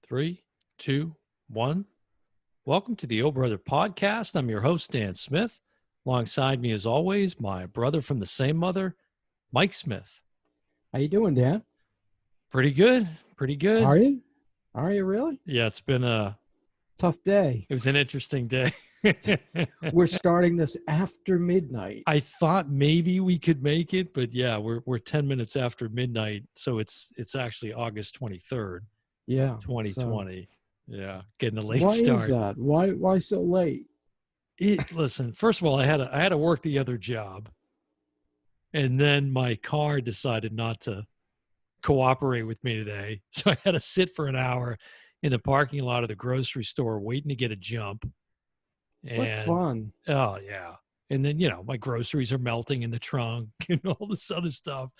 Three, two, one. Welcome to the Oh Brother Podcast. I'm your host, Dan Smith. Alongside me, as always, my brother from the same mother, Mike Smith. How you doing, Dan? Pretty good. Pretty good. Are you? Are you really? Yeah, it Tough day. was an interesting day. We're starting this after midnight. I thought maybe we could make it, but yeah, we're 10 minutes after midnight, so it's actually August 23rd, Yeah. 2020. Yeah, getting a late Why start. is that? Why so late? Listen, first of all, I had to work the other job, and then my car decided not to cooperate with me today, so I had to sit for an hour in the parking lot of the grocery store waiting to get a jump. What fun. Oh yeah. And then, my groceries are melting in the trunk and all this other stuff.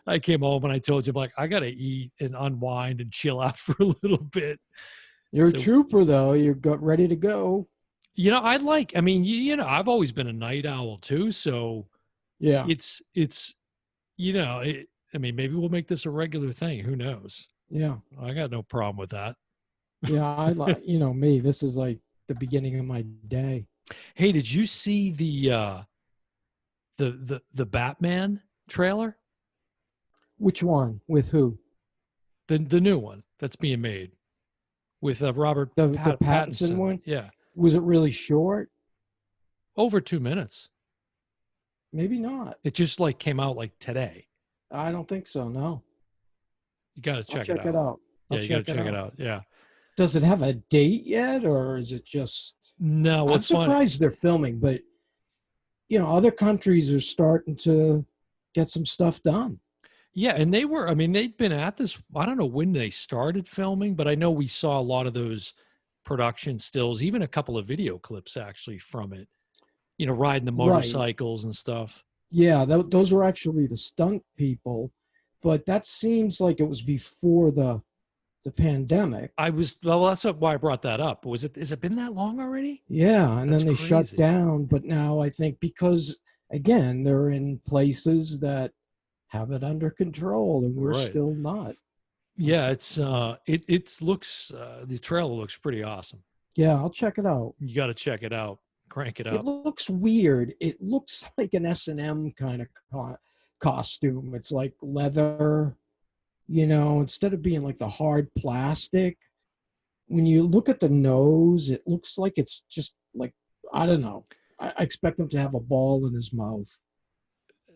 I came home and I told you, I'm like, I got to eat and unwind and chill out for a little bit. You're a trooper, though. You're ready to go. I've always been a night owl too. So Yeah. maybe we'll make this a regular thing. Who knows? Yeah. I got no problem with that. Yeah. I like, me. This is like the beginning of my day. Hey, did you see the Batman trailer? Which one? With who? The new one that's being made with Robert The Pattinson one? Yeah. Was it really short? Over 2 minutes. Maybe not. It just came out today. I don't think so. No. You got to check it out. Yeah, you got to check it out. Yeah. Does it have a date yet, or is it just? No, I'm surprised they're filming, but other countries are starting to get some stuff done. Yeah, and they've been at this. I don't know when they started filming, but I know we saw a lot of those production stills, even a couple of video clips actually from it. Riding the motorcycles and stuff. Yeah, those were actually the stunt people, but that seems like it was before the pandemic. That's why I brought that up. Has it been that long already? Yeah, and That's then they crazy. shut down. But now I think because, again, they're in places that have it under control, and we're still not. Yeah, it looks the trailer looks pretty awesome. Yeah, I'll check it out. You got to check it out. Crank it up. It looks weird. It looks like an S&M kind of costume. It's like leather. Instead of being like the hard plastic, when you look at the nose, it looks like it's just like, I don't know. I expect him to have a ball in his mouth.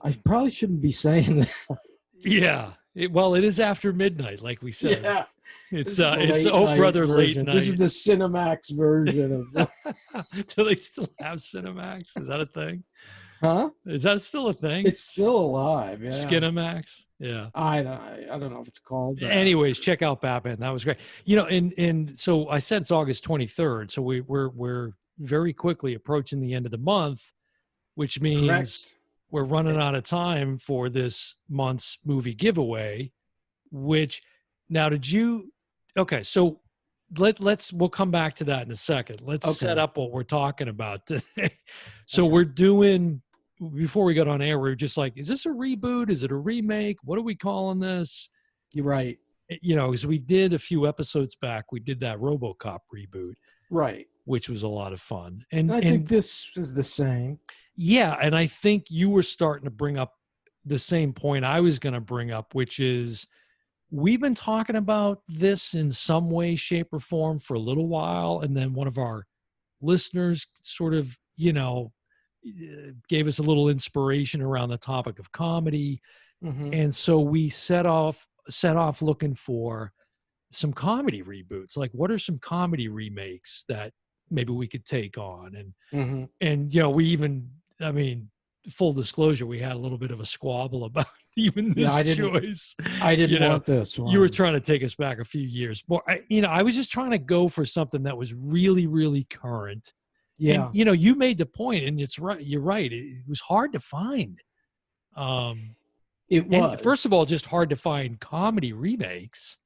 I probably shouldn't be saying that. Yeah. It is after midnight, like we said. Yeah. It's Oh Brother Late Night. This is the Cinemax version of. Do they still have Cinemax? Is that a thing? Huh? Is that still a thing? It's still alive. Yeah. Skinemax. Yeah. I don't know if it's called that. Anyways, check out Batman. That was great. And so I said it's August 23rd. So we're very quickly approaching the end of the month, which means Correct. We're running out of time for this month's movie giveaway. So we'll come back to that in a second. Let's set up what we're talking about today. So we're doing. Before we got on air, we were just like, is this a reboot? Is it a remake? What are we calling this? You're right. Because we did a few episodes back, we did that RoboCop reboot. Right. Which was a lot of fun. And I think this is the same. Yeah, and I think you were starting to bring up the same point I was going to bring up, which is we've been talking about this in some way, shape, or form for a little while. And then one of our listeners sort of, gave us a little inspiration around the topic of comedy. Mm-hmm. And so we set off looking for some comedy reboots. Like, what are some comedy remakes that maybe we could take on? And we even, full disclosure, we had a little bit of a squabble about even this choice. I didn't want this one. You were trying to take us back a few years. But I was just trying to go for something that was really, really current. Yeah. And, you made the point, and it's right. You're right. It was hard to find. It was. First of all, just hard to find comedy remakes.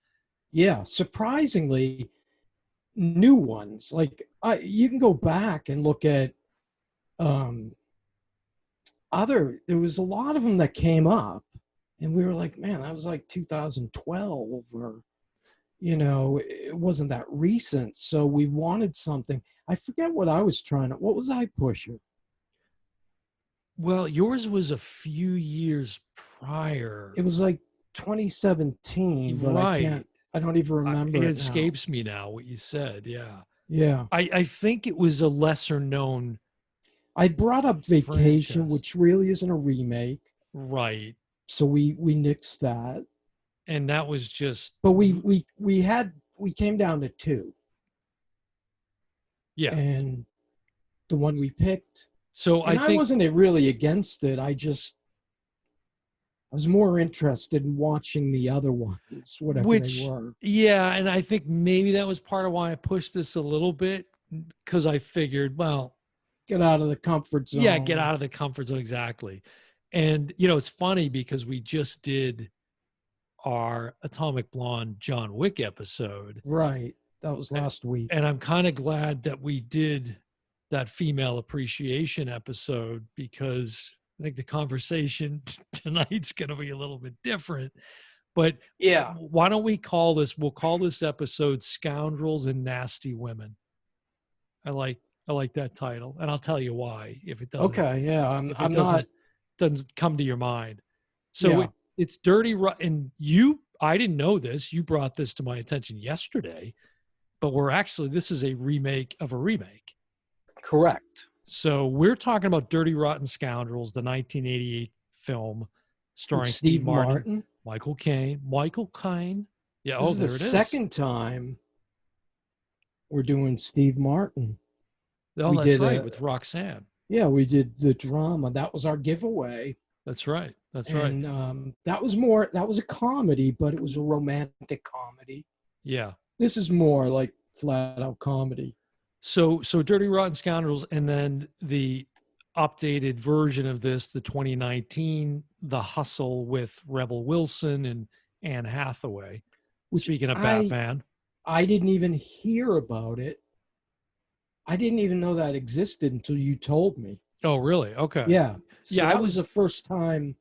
Yeah. Surprisingly, new ones. Like, you can go back and look at there was a lot of them that came up, and we were like, man, that was like 2012 or it wasn't that recent. So we wanted something. I forget what I was what was I pushing? Well, yours was a few years prior. It was like 2017, but Right. I don't even It remember it now. escapes me now what you said. Yeah. Yeah. I think it was a lesser known I brought up Vacation, franchise. which really isn't a remake. Right. So we nixed that. And that was just, But we came down to two. yeah. And the one we picked, So I and I think, wasn't really against it. I was more interested in watching the other ones, whatever they which, were. yeah. And I think maybe that was part of why I pushed this a little bit, because I figured, well, Get out of the comfort yeah, get zone. out of the comfort zone. Exactly. And, it's funny because we just did our Atomic Blonde John Wick episode. Right. That was last week. And I'm kind of glad that we did that female appreciation episode, because I think the conversation tonight's going to be a little bit different. But Yeah. why don't we'll call this episode Scoundrels and Nasty Women. I like that title, and I'll tell you why if it doesn't. Okay. Yeah. If it I'm not. doesn't come to your mind. So Yeah. it's Dirty Rotten. I didn't know this. You brought this to my attention yesterday, but this is a remake of a remake. Correct. So we're talking about Dirty Rotten Scoundrels, the 1988 film starring Steve Martin, Michael Caine. Yeah. This Oh, is there the it is. second time we're doing Steve Martin. Oh, that's right, with Roxanne. Yeah, we did the drama. That was our giveaway. That's right. That's and, right. That was a comedy, but it was a romantic comedy. Yeah. This is more like flat out comedy. So Dirty Rotten Scoundrels, and then the updated version of this, the 2019, The Hustle with Rebel Wilson and Anne Hathaway. Speaking of Batman. I didn't even hear about it. I didn't even know that existed until you told me. Oh, really? Okay. Yeah. So yeah, that was the first time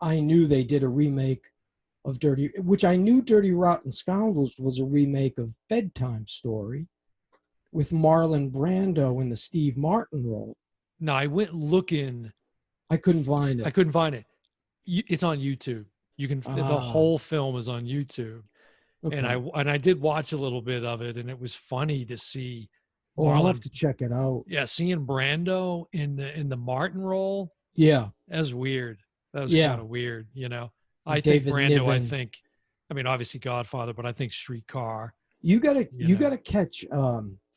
I knew they did a remake of which I knew Dirty Rotten Scoundrels was a remake of Bedtime Story with Marlon Brando in the Steve Martin role. No, I went looking. I couldn't find it. It's on YouTube. You can. The whole film is on YouTube. Okay. And I did watch a little bit of it, and it was funny to see. Oh, I'll have to check it out. Yeah, seeing Brando in the Martin role. Yeah, that was weird. That was kind of weird, I David think Brando. Niven. I mean, obviously Godfather, but I think Streetcar. You gotta catch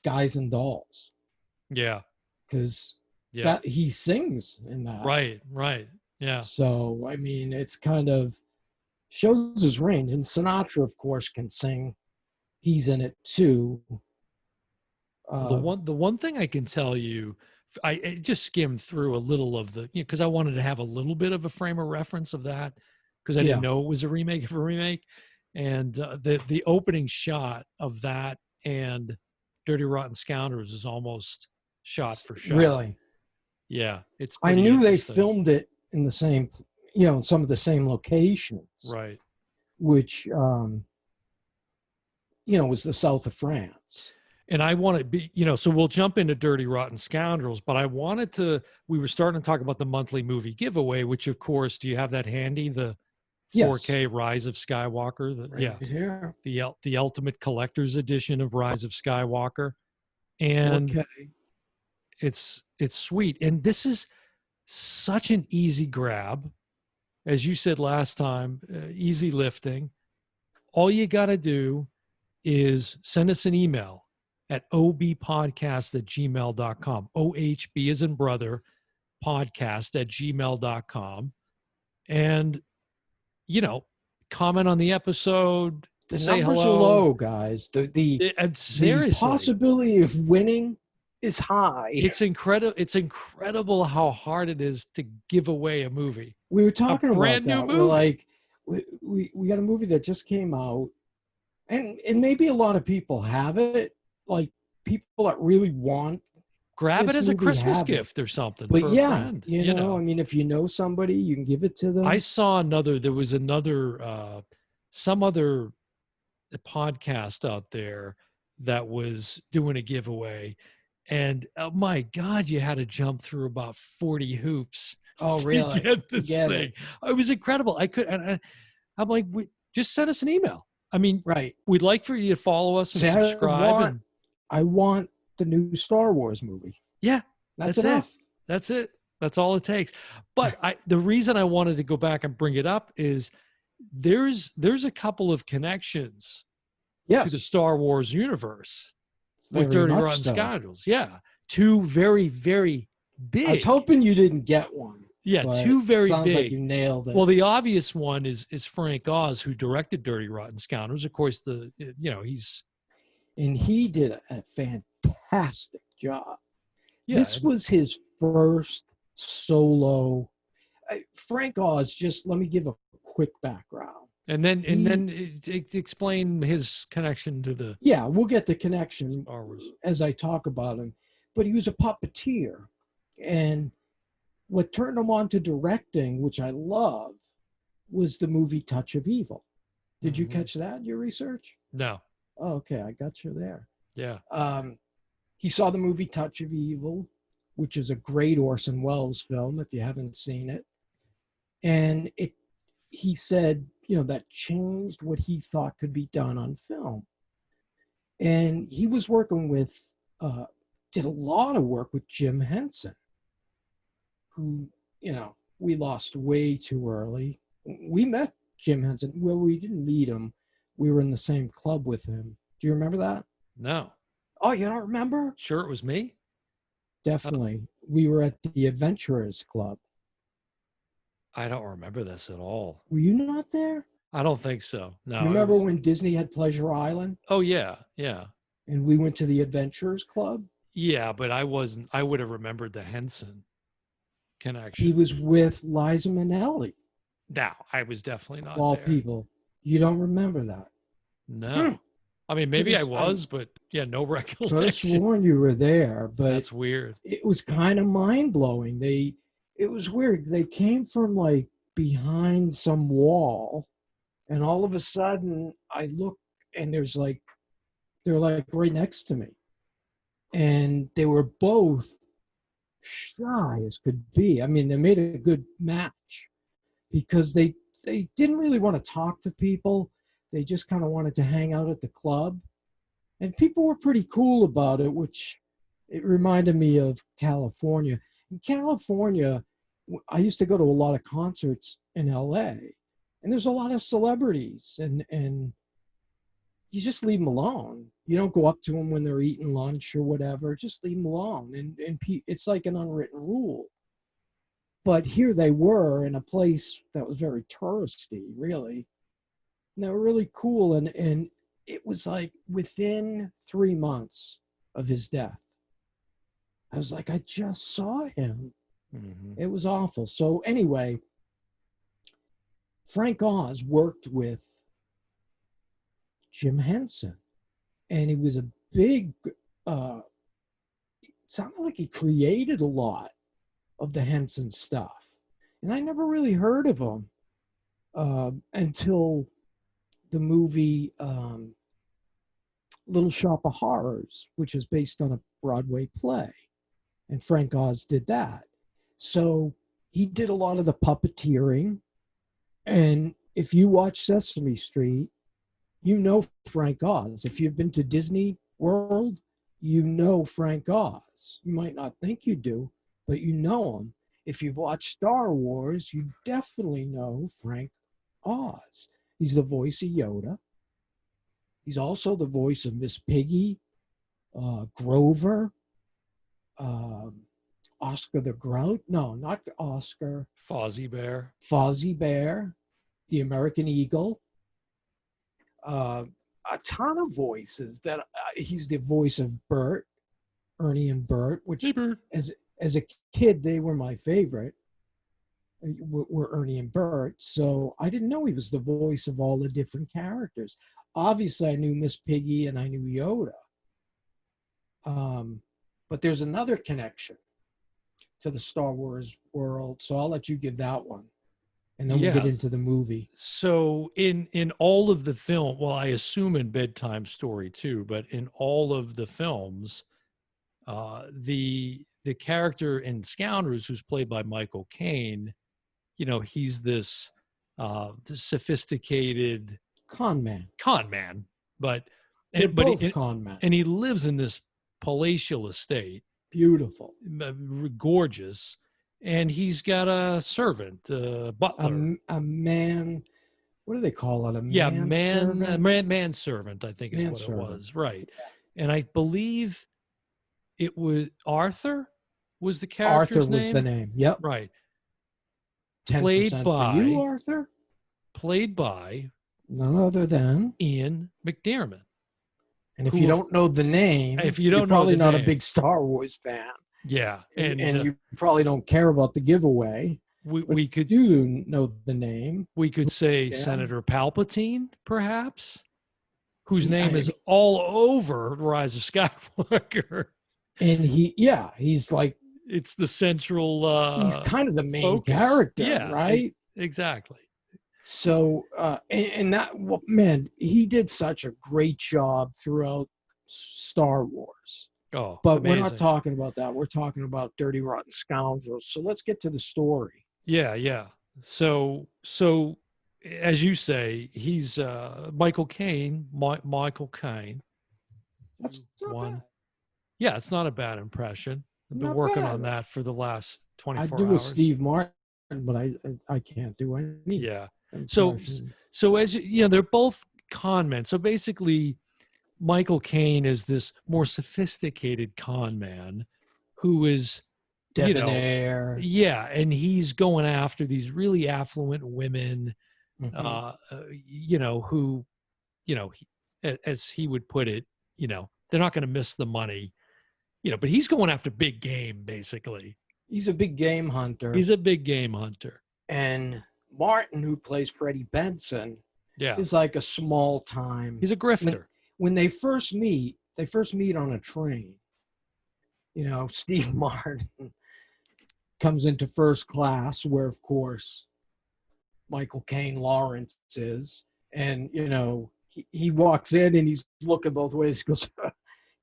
Guys and Dolls. Yeah, because that he sings in that. Right. Yeah. So I mean, it's kind of shows his range, and Sinatra, of course, can sing. He's in it too. The one thing I can tell you, I just skimmed through a little of the, because I wanted to have a little bit of a frame of reference of that, because I didn't know it was a remake of a remake, and the opening shot of that and Dirty Rotten Scoundrels is almost shot for shot. Really? Yeah, it's. I knew they filmed it in the same, in some of the same locations. Right. Which, was the south of France. And I want to be, so we'll jump into Dirty Rotten Scoundrels, but I wanted we were starting to talk about the monthly movie giveaway, which of course, do you have that handy? The 4K Rise of Skywalker. Here. The ultimate collector's edition of Rise of Skywalker. And 4K. It's sweet. And this is such an easy grab. As you said last time, easy lifting. All you got to do is send us an email at obpodcast@gmail.com. OHB as in brother, podcast@gmail.com. And, comment on the episode. The say numbers hello. Are low, guys. The possibility of winning is high. It's incredible. It's incredible how hard it is to give away a movie. We were talking about brand new that. movie. We're like, we got a movie that just came out, and maybe a lot of people have it. Like people that really want, grab it as a Christmas gift or something. But for a friend, I mean, if you know somebody, you can give it to them. I saw there was another, some other a podcast out there that was doing a giveaway, and oh my God, you had to jump through about 40 hoops Oh, to really? get To this get thing. it. It was incredible. I could, and I'm like, just send us an email. I mean, Right. we'd like for you to follow us and Say, subscribe. And I want the new Star Wars movie. yeah, That's that's it. enough. That's it. That's all it takes. But the reason I wanted to go back and bring it up is there's a couple of connections to the Yes. Star Wars universe with Very Dirty much Rotten so. Scoundrels. Yeah. Two very, very I was big. hoping you didn't get one. Yeah, But two very sounds like big. you nailed it. Well, the obvious one is Frank Oz, who directed Dirty Rotten Scoundrels. Of course, And he did a fantastic job. yeah. This was his first solo. Frank Oz, just let me give a quick background. And then explain his connection to the Yeah, we'll get the connection Star Wars as I talk about him. But he was a puppeteer. And what turned him on to directing, which I love, was the movie Touch of Evil. Did you catch that in your research? No. Oh, okay, I got you there. Yeah. He saw the movie Touch of Evil, which is a great Orson Welles film, if you haven't seen it. And he said, that changed what he thought could be done on film. And he was working with, did a lot of work with Jim Henson, who, we lost way too early. We met Jim Henson. Well, we didn't meet him. We were in the same club with him. Do you remember that? No. Oh, you don't remember? Sure, it was me? Definitely. We were at the Adventurers Club. I don't remember this at all. Were you not there? I don't think so. No. You remember when Disney had Pleasure Island? Oh, yeah. Yeah. And we went to the Adventurers Club? Yeah, but I would have remembered the Henson connection. He was with Liza Minnelli. No, I was definitely not All there. people. You don't remember that? No. I mean, maybe I was, but yeah, no recollection. Could have sworn you were there, but that's weird. It was kind of mind-blowing. It was weird. They came from like behind some wall, and all of a sudden I look and they're like right next to me. And they were both shy as could be. I mean, they made a good match because they didn't really want to talk to people. They just kind of wanted to hang out at the club. And people were pretty cool about it, which it reminded me of California. In California, I used to go to a lot of concerts in LA, and there's a lot of celebrities, and you just leave them alone. You don't go up to them when they're eating lunch or whatever. Just leave them alone. And it's like an unwritten rule. But here they were in a place that was very touristy, really. And they were really cool. And it was like within 3 months of his death, I was like, I just saw him. Mm-hmm. It was awful. So anyway, Frank Oz worked with Jim Henson, and he was a big, it sounded like he created a lot of the Henson stuff. And I never really heard of him until the movie Little Shop of Horrors, which is based on a Broadway play. And Frank Oz did that. So he did a lot of the puppeteering. And if you watch Sesame Street, you know Frank Oz. If you've been to Disney World, you know Frank Oz. You might not think you do, but you know him. If you've watched Star Wars, you definitely know Frank Oz. He's the voice of Yoda. He's also the voice of Miss Piggy, Grover, Oscar the Grouch. No, not Oscar. Fozzie Bear. Fozzie Bear, the American Eagle. A ton of voices that he's the voice of Bert, Ernie and Bert, which hey, Bert. As a kid, they were my favorite, were Ernie and Bert. So I didn't know he was the voice of all the different characters. Obviously, I knew Miss Piggy and I knew Yoda. But there's another connection to the Star Wars world, so I'll let you give that one. and then we'll get Yes. into the movie. So in all of the film, well, I assume in Bedtime Story too, but in all of the films, the character in Scoundrels, who's played by Michael Caine, he's this sophisticated Con man. con man, but They're and but both he, con men. and he lives in this palatial estate, Beautiful. gorgeous, and he's got a servant, butler. A man. What do they call it? A Yeah, manservant? manservant, I think is what it Manservant. was, right? And I believe it was Arthur was the Arthur character's was the name, name. Yep. right? Played 10% for you, by Arthur. played by None other than. Ian McDiarmid. And if Who, you don't know the name, if you you're don't know probably the not a name, big Star Wars fan. yeah, And and you probably don't care about the giveaway. we could You know the name. we could say Yeah. Senator Palpatine, perhaps, whose name is mean, all over Rise of Skywalker. And he's like, It's the central he's kind of the main focus. character, Yeah, right? Exactly. So, and that, well, man, he did such a great job throughout Star Wars. Oh, but amazing. we're not talking about that. We're talking about Dirty Rotten Scoundrels. So let's get to the story. Yeah. So as you say, he's Michael Caine. Michael Caine. That's not bad. Yeah, it's not a bad impression. I've been Not working bad. on that for the last 24 I do hours. with Steve Martin, but I can't do any. Yeah. So as they're both con men. So basically, Michael Caine is this more sophisticated con man who is debonair. Yeah, and he's going after these really affluent women, who, as he would put it, they're not going to miss the money, but he's going after big game, basically. He's a big game hunter. He's a big game hunter. And Martin, who plays Freddie Benson, yeah, is like a small time. He's a grifter. When they first meet on a train. Steve Martin comes into first class, where, of course, Michael Caine Lawrence is. And, he walks in and he's looking both ways. He goes,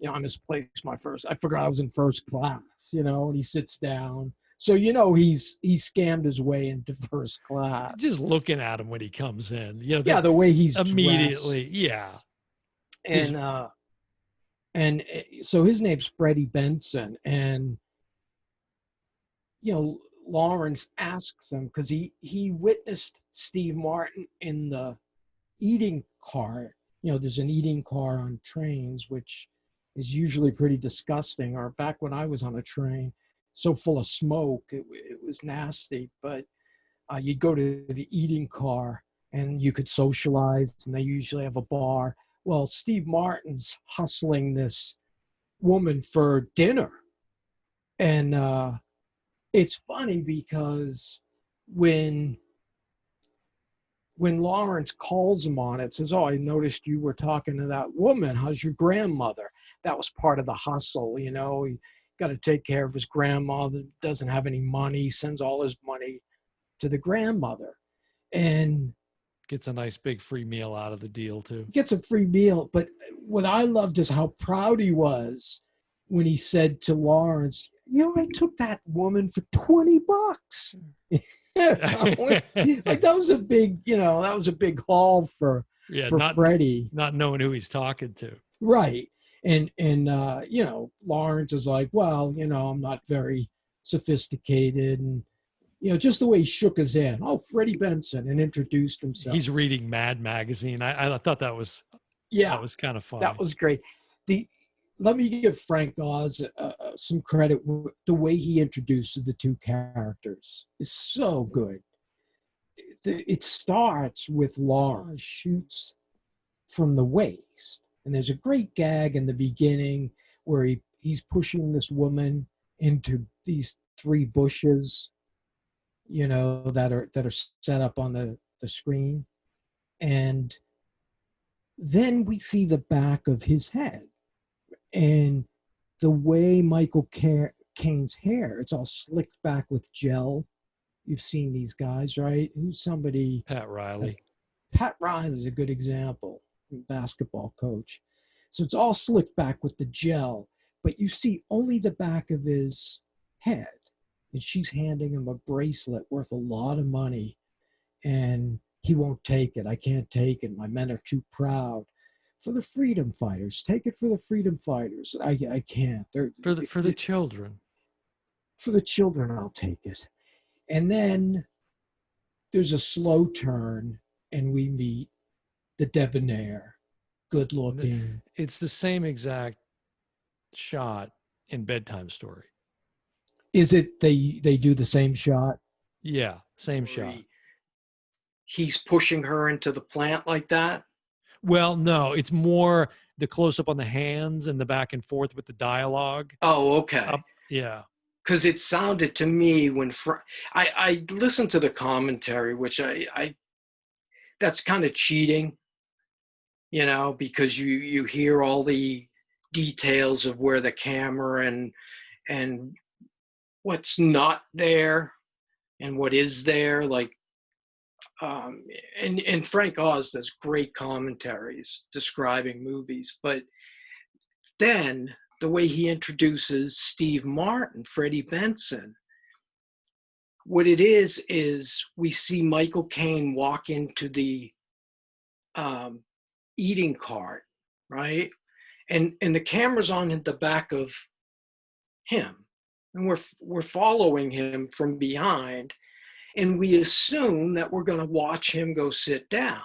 I misplaced my first. I forgot I was in first class, and he sits down. So, he's scammed his way into first class. Just looking at him when he comes in. The way he's immediately. dressed. Yeah. And so his name's Freddie Benson. And, Lawrence asks him, because he witnessed Steve Martin in the eating car. There's an eating car on trains, which is usually pretty disgusting. Or back when I was on a train, so full of smoke, it was nasty. But you'd go to the eating car and you could socialize, and they usually have a bar. Well, Steve Martin's hustling this woman for dinner. And it's funny because when Lawrence calls him on it, says, I noticed you were talking to that woman. How's your grandmother? That was part of the hustle, He got to take care of his grandmother, doesn't have any money, sends all his money to the grandmother. And gets a nice big free meal out of the deal, too. Gets a free meal. But what I loved is how proud he was when he said to Lawrence, I took that woman for $20. Like that was a big, that was a big haul for Freddie. Not knowing who he's talking to. Right. And Lawrence is like, well, I'm not very sophisticated. And, just the way he shook his hand. Oh, Freddie Benson, and introduced himself. He's reading Mad Magazine. I thought that was that was kind of fun. That was great. Let me give Frank Oz some credit. The way he introduces the two characters is so good. It starts with Lawrence shoots from the waist, and there's a great gag in the beginning where he's pushing this woman into these three bushes, that are set up on the screen, and then we see the back of his head. And the way Michael Caine's hair, it's all slicked back with gel. You've seen these guys, right? Who's somebody Pat like Riley. Pat Riley is a good example, basketball coach. So it's all slicked back with the gel, but you see only the back of his head. And she's handing him a bracelet worth a lot of money, and he won't take it. I can't take it. My men are too proud. For the freedom fighters, take it for the freedom fighters. I can't. For the children. For the children, I'll take it. And then there's a slow turn, and we meet the debonair, good looking. It's the same exact shot in Bedtime Story. Is it they do the same shot? Yeah, same shot. He's pushing her into the plant like that? Well, no, it's more the close up on the hands and the back and forth with the dialogue. Oh, okay. Yeah. Because it sounded to me when I listened to the commentary, which I that's kind of cheating, you know, because you hear all the details of where the camera and what's not there and what is there, like and Frank Oz does great commentaries describing movies, but then the way he introduces Steve Martin, Freddie Benson, what it is we see Michael Caine walk into the eating cart, right? And the camera's on at the back of him, and we're following him from behind, and we assume that we're going to watch him go sit down.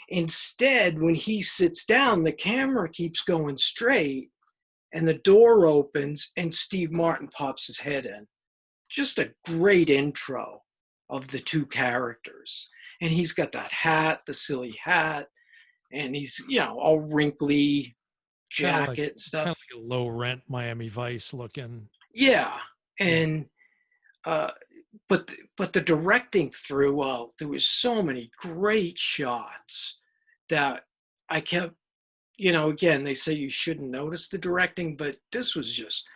Instead, when he sits down, the camera keeps going straight, and the door opens, and Steve Martin pops his head in. Just a great intro of the two characters. And he's got that hat, the silly hat, and he's, you know, all wrinkly jacket and stuff. Kind of like a low rent Miami Vice looking. Yeah. And but the directing through, well, there was so many great shots that I kept, you know, again, they say you shouldn't notice the directing, but this was just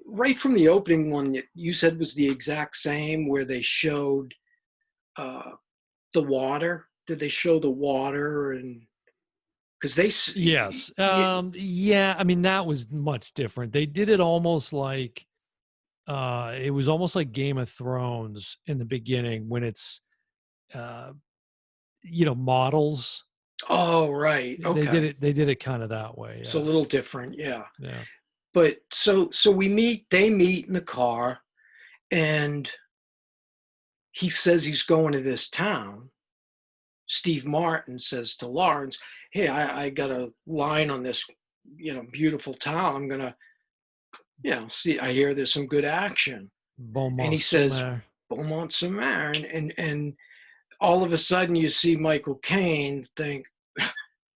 right from the opening one that you said was the exact same, where they showed the water. Did they show the water? And because they yes, yeah, I mean that was much different. They did it almost like it was almost like Game of Thrones in the beginning when it's you know, models. Oh, right. Okay. They did it kind of that way. It's a little different. Yeah. Yeah. But so they meet in the car, and he says he's going to this town. Steve Martin says to Lawrence, hey, I got a line on this, you know, beautiful town. I'm going to, you know, see, I hear there's some good action. Beaumont, and he says, Beaumont-sur-Mer. And all of a sudden you see Michael Caine think,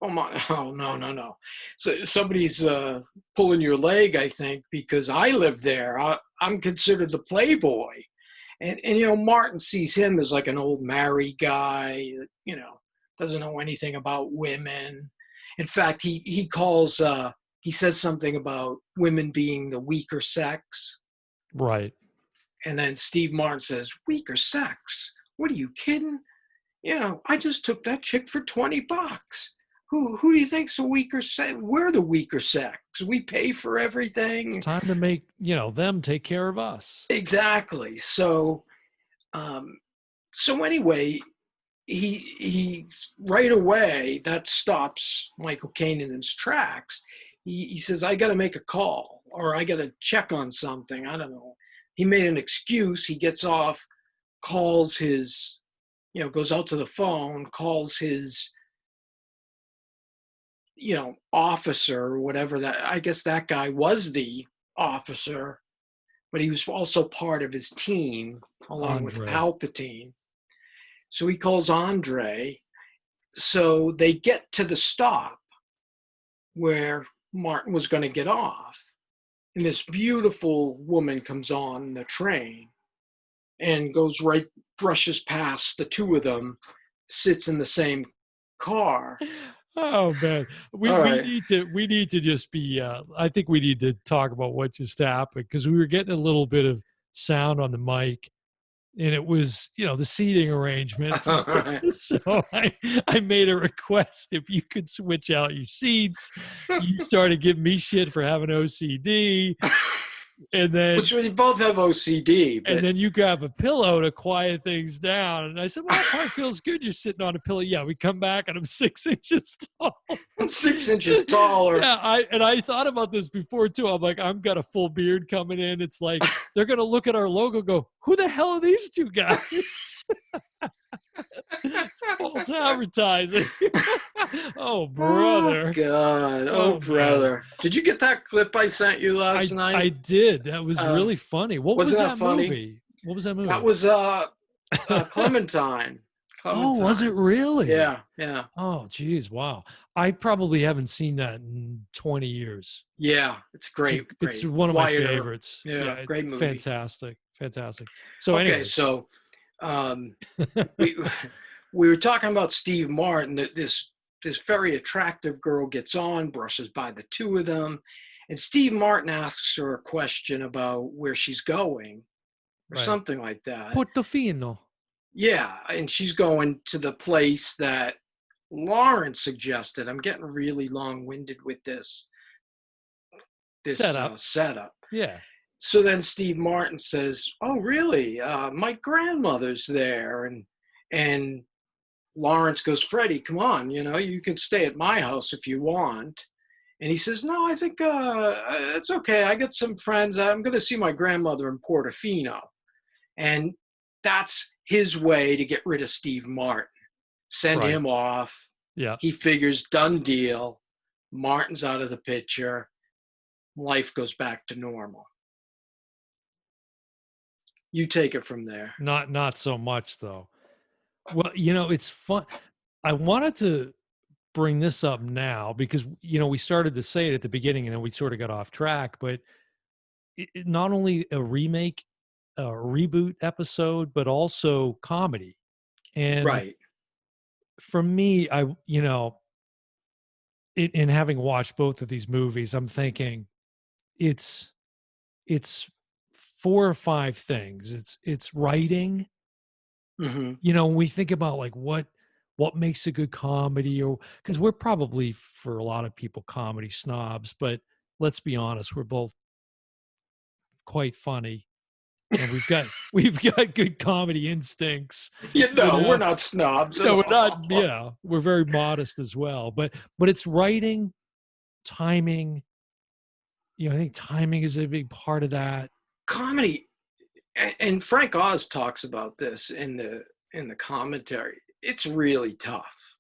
oh no. So somebody's pulling your leg, I think, because I live there. I'm considered the playboy. And you know, Martin sees him as like an old married guy, you know, doesn't know anything about women. In fact, he calls, he says something about women being the weaker sex. Right. And then Steve Martin says, weaker sex? What are you kidding? You know, I just took that chick for $20. Who do you think's the weaker sex? We're the weaker sex. We pay for everything. It's time to make, you know, them take care of us. Exactly. So, anyway, he right away, that stops Michael Caine in his tracks. He says, I got to make a call, or I got to check on something. I don't know. He made an excuse. He gets off, calls his, you know, goes out to the phone, calls his, you know, officer or whatever that, I guess that guy was the officer, but he was also part of his team along with Palpatine. So he calls Andre. So they get to the stop where Martin was going to get off. And this beautiful woman comes on the train and goes right, brushes past the two of them, sits in the same car. Oh man, we need to just be. I think we need to talk about what just happened, because we were getting a little bit of sound on the mic, and it was, the seating arrangements. Right. So I made a request if you could switch out your seats. You started giving me shit for having OCD, and then Which we both have OCD, but and then you grab a pillow to quiet things down. And I said, well, that part feels good. You're sitting on a pillow. Yeah, we come back and I'm 6 inches tall. I'm 6 inches taller. Yeah, I thought about this before too. I'm like, I've got a full beard coming in. It's like they're gonna look at our logo, and go, who the hell are these two guys? False advertising. Oh, brother. Oh, God. Oh, Oh, brother. Did you get that clip I sent you last night? I did. That was really funny. What was that funny? movie? What was that movie? That was Clementine. Oh, was it really? Yeah, yeah. Oh, geez, wow. I probably haven't seen that in 20 years. Yeah, it's great. It's great. one of Wyatt my Earp. favorites. Yeah, great movie. Fantastic. So okay, anyways. so we were talking about Steve Martin. That this very attractive girl gets on, brushes by the two of them, and Steve Martin asks her a question about where she's going, or something like that. Portofino. Yeah, and she's going to the place that Lawrence suggested. I'm getting really long-winded with this setup. Yeah. So then Steve Martin says, "Oh, really? My grandmother's there." And Lawrence goes, "Freddie, come on, you can stay at my house if you want." And he says, "No, I think it's okay. I got some friends. I'm going to see my grandmother in Portofino." And that's his way to get rid of Steve Martin. Send him off. Yeah. He figures, done deal. Martin's out of the picture. Life goes back to normal. You take it from there. Not so much though. Well, it's fun. I wanted to bring this up now because we started to say it at the beginning and then we sort of got off track, but it not only a remake, a reboot episode, but also comedy. And for me, in having watched both of these movies, I'm thinking it's 4 or 5 things. It's writing. Mm-hmm. When we think about like what makes a good comedy, or because we're probably, for a lot of people, comedy snobs, but let's be honest, we're both quite funny. And we've got good comedy instincts. We're not snobs. No, we're not. We're very modest as well. But it's writing, timing. I think timing is a big part of that. Comedy, and Frank Oz talks about this in the commentary. It's really tough.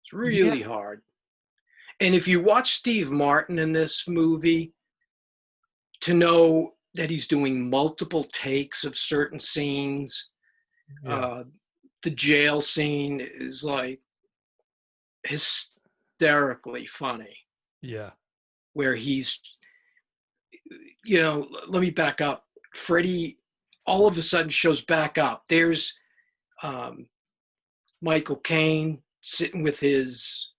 It's really hard. And if you watch Steve Martin in this movie, to know that he's doing multiple takes of certain scenes. The jail scene is like hysterically funny. Yeah. Where he's, let me back up. Freddie all of a sudden shows back up. There's Michael Caine sitting with his,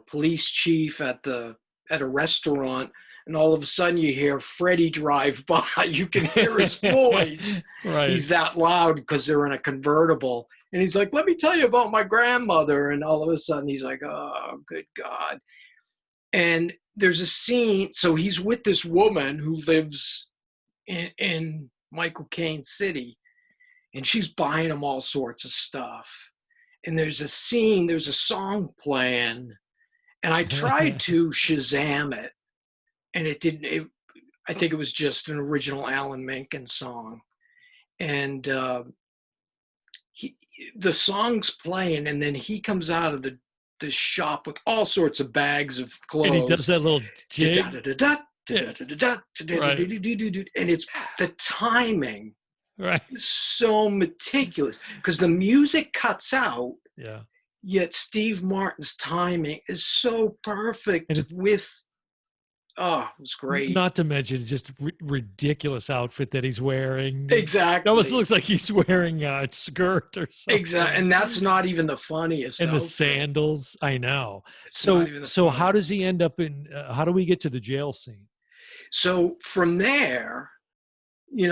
police chief at a restaurant. And all of a sudden you hear Freddie drive by. You can hear his voice. Right. He's that loud because they're in a convertible. And he's like, "Let me tell you about my grandmother." And all of a sudden he's like, "Oh, good God." And there's a scene. So he's with this woman who lives in Michael Caine City. And she's buying him all sorts of stuff. And there's a scene, there's a song playing. And I tried to Shazam it. And it didn't. I think it was just an original Alan Menken song, and the song's playing, and then he comes out of the shop with all sorts of bags of clothes, and he does that little jig, and it's the timing, is so meticulous because the music cuts out, yet Steve Martin's timing is so perfect with. Oh, it was great. Not to mention just ridiculous outfit that he's wearing. Exactly. It almost looks like he's wearing a skirt or something. Exactly. And that's not even the funniest. And the sandals. I know. So how does he end up in, how do we get to the jail scene? So from there,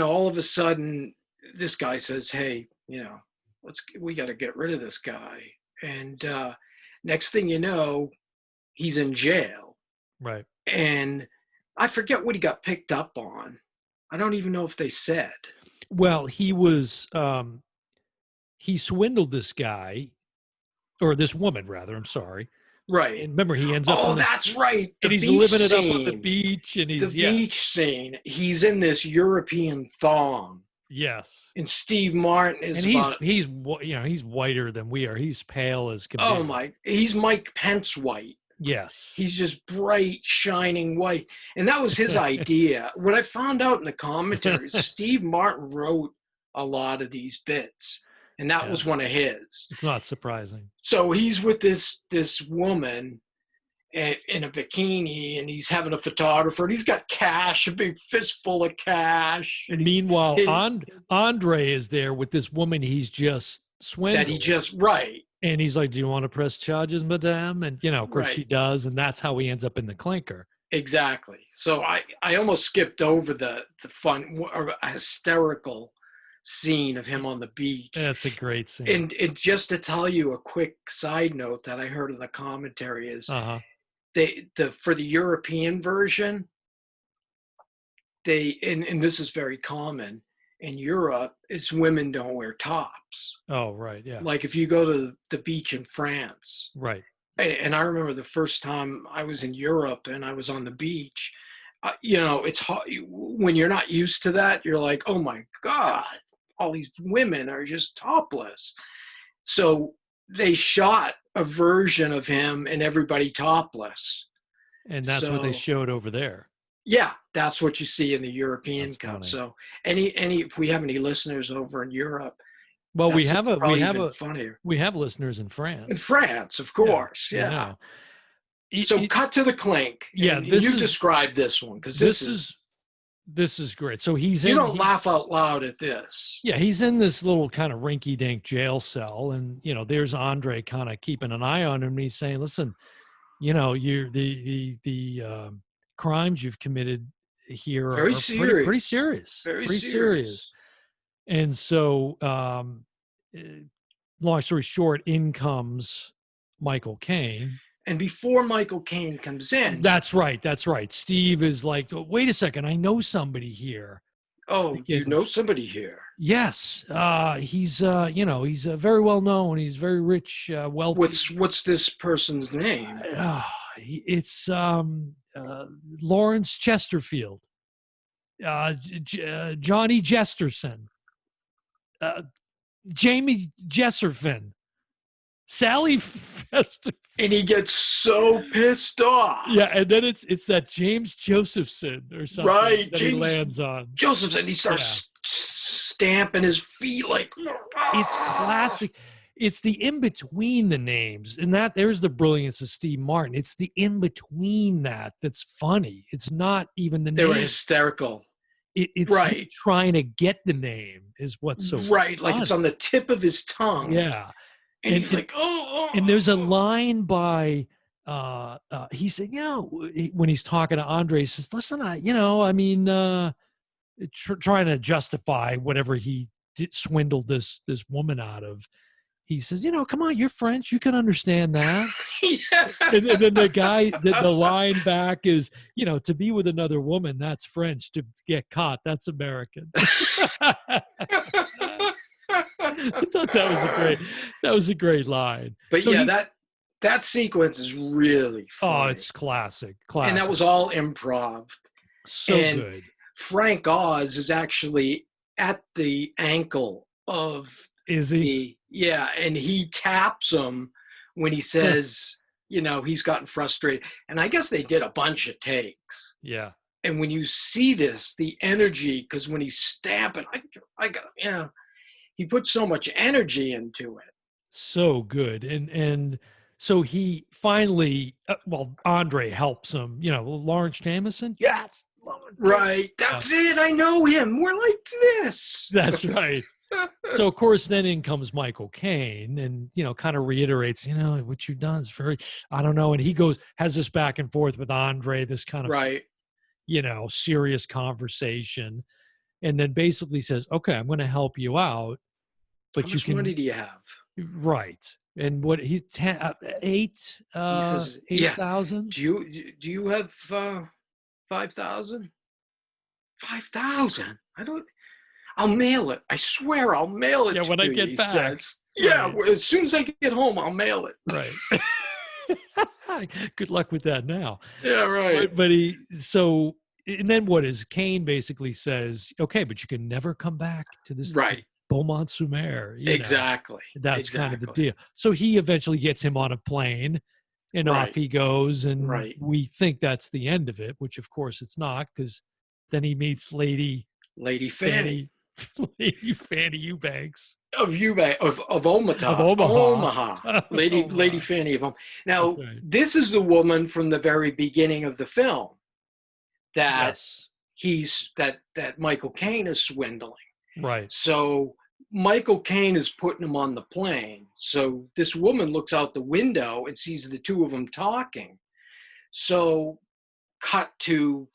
all of a sudden this guy says, hey, we got to get rid of this guy. And next thing you know, he's in jail. Right. And I forget what he got picked up on. I don't even know if they said. Well, he swindled this guy, or this woman rather, I'm sorry. Right. And remember, he ends up that's right. And he's living it up on the beach, and he's beach scene. He's in this European thong. Yes. And Steve Martin is, and he's whiter than we are. He's pale as can be. Oh he's Mike Pence white. Yes. He's just bright, shining white. And that was his idea. What I found out in the commentaries, Steve Martin wrote a lot of these bits, and that was one of his. It's not surprising. So he's with this woman in a bikini, and he's having a photographer, and he's got cash, a big fistful of cash. And meanwhile, Andre is there with this woman he's just swindled. Right. And he's like, do you want to press charges, madame? And, of course she does. And that's how he ends up in the clinker. Exactly. So I almost skipped over the fun or hysterical scene of him on the beach. That's a great scene. And just to tell you a quick side note that I heard in the commentary is for the European version, and this is very common in Europe, is women don't wear tops. Oh, right. Yeah. Like if you go to the beach in France. Right. And I remember the first time I was in Europe and I was on the beach, it's hard. When you're not used to that, you're like, oh my God, all these women are just topless. So they shot a version of him and everybody topless. And that's what they showed over there. Yeah, that's what you see in the European cut. So if we have any listeners over in Europe, well, we have listeners in France. In France, of course, yeah. So cut to the clink. Yeah, you described this one because this is great. So you don't laugh out loud at this. Yeah, he's in this little kind of rinky-dink jail cell, and there's Andre kind of keeping an eye on him. And he's saying, "Listen, you're the crimes you've committed here are pretty serious. Very serious. And so, long story short, in comes Michael Caine. And before Michael Caine comes in. That's right. Steve is like, oh, wait a second, I know somebody here. Oh, you know somebody here? Yes. He's very well known. He's very rich, wealthy. What's this person's name? It's Lawrence Chesterfield. Johnny Jesterson. Jamie Jesserfin. Sally Fester. And he gets so pissed off. Yeah, and then it's that James Josephson or something that he lands on. Josephson, he starts stamping his feet like. It's classic. It's the in-between the names. And there's the brilliance of Steve Martin. It's the in-between that's funny. It's not even the name. They were hysterical. It's right. Trying to get the name is what's so right, fun. Like it's on the tip of his tongue. Yeah. And he's like, oh. And there's a line by, he said, when he's talking to Andre, he says, listen, trying to justify whatever he swindled this woman out of. He says, come on, you're French. You can understand that. And then the guy, the line back is, to be with another woman, that's French. To get caught, that's American. I thought that was a great line. But so that sequence is really funny. Oh, it's classic. And that was all improv. So good. Frank Oz is actually at the ankle of Is he? Yeah, and he taps him when he says, he's gotten frustrated. And I guess they did a bunch of takes. Yeah. And when you see this, the energy, because when he's stamping, he put so much energy into it. So good. And so he finally, Andre helps him, Lawrence Jameson. Yes. Right. That's it. I know him. We're like this. That's right. So, of course, then in comes Michael Caine and, kind of reiterates, what you've done is very, I don't know. And he has this back and forth with Andre, this kind of, right. Serious conversation. and then basically says, okay, I'm going to help you out, How but you much can, money do you have? right. And what he, He says, yeah. 8,000? Do you have 5,000? 5,000? I'll mail it. I swear I'll mail it Yeah, to when I you, get he back. says. Yeah, Right. as soon as I get home, I'll mail it. Right. Good luck with that now. Yeah, right. But so, and then what is Kane basically says, okay, but you can never come back to this Right. Beaumont-sur-Mer, Exactly. That's kind of the Exactly. deal. So he eventually gets him on a plane and off Right. he goes. And Right. we think that's the end of it, which of course it's not, because then he meets Lady Fanny. Lady Fanny Eubanks Of Eubank, of Omaha. of Omaha. Lady Omaha. Fanny of Omaha. Now, That's right. this is the woman from the very beginning of the film that Yes. that Michael Caine is swindling. Right. So Michael Caine is putting him on the plane. So this woman looks out the window and sees the two of them talking. So cut to,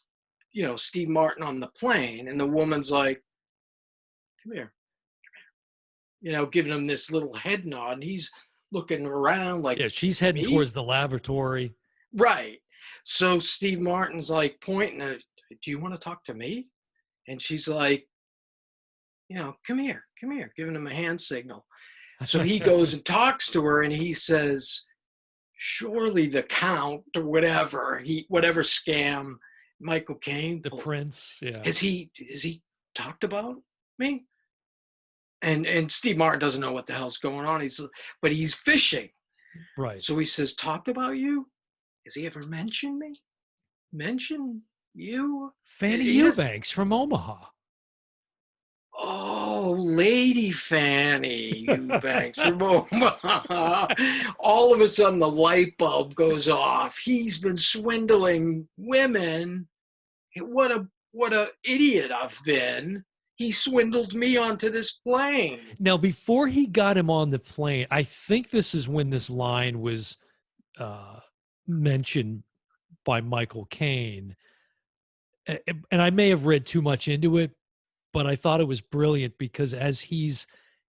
Steve Martin on the plane, and the woman's like, come here, giving him this little head nod, and he's looking around like, Yeah, she's heading me? towards the lavatory. Right. So Steve Martin's like pointing at, do you want to talk to me? And she's like, come here, giving him a hand signal. So he goes and talks to her, and he says, surely the Count or whatever scam Michael Caine The pulled, prince. Yeah. has he talked about me? And Steve Martin doesn't know what the hell's going on. But he's fishing. Right. So he says, talked about you? Has he ever mentioned me? Mention you? Fanny He has- Eubanks from Omaha. Oh, Lady Fanny Eubanks from Omaha. All of a sudden, the light bulb goes off. He's been swindling women. What a idiot I've been. He swindled me onto this plane. Now, before he got him on the plane, I think this is when this line was mentioned by Michael Caine. And I may have read too much into it, but I thought it was brilliant because as he's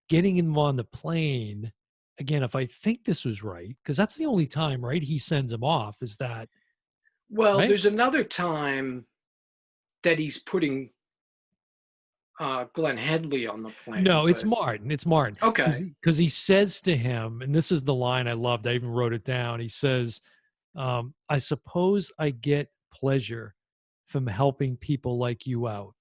getting him on the plane, again, if I think this was right, because that's the only time, right, he sends him off, is that. Well, right? there's another time that he's putting Glenn Headley on the plane. No, it's Martin. It's Martin. Okay. Because he says to him, and this is the line I loved, I even wrote it down. He says, I suppose I get pleasure from helping people like you out.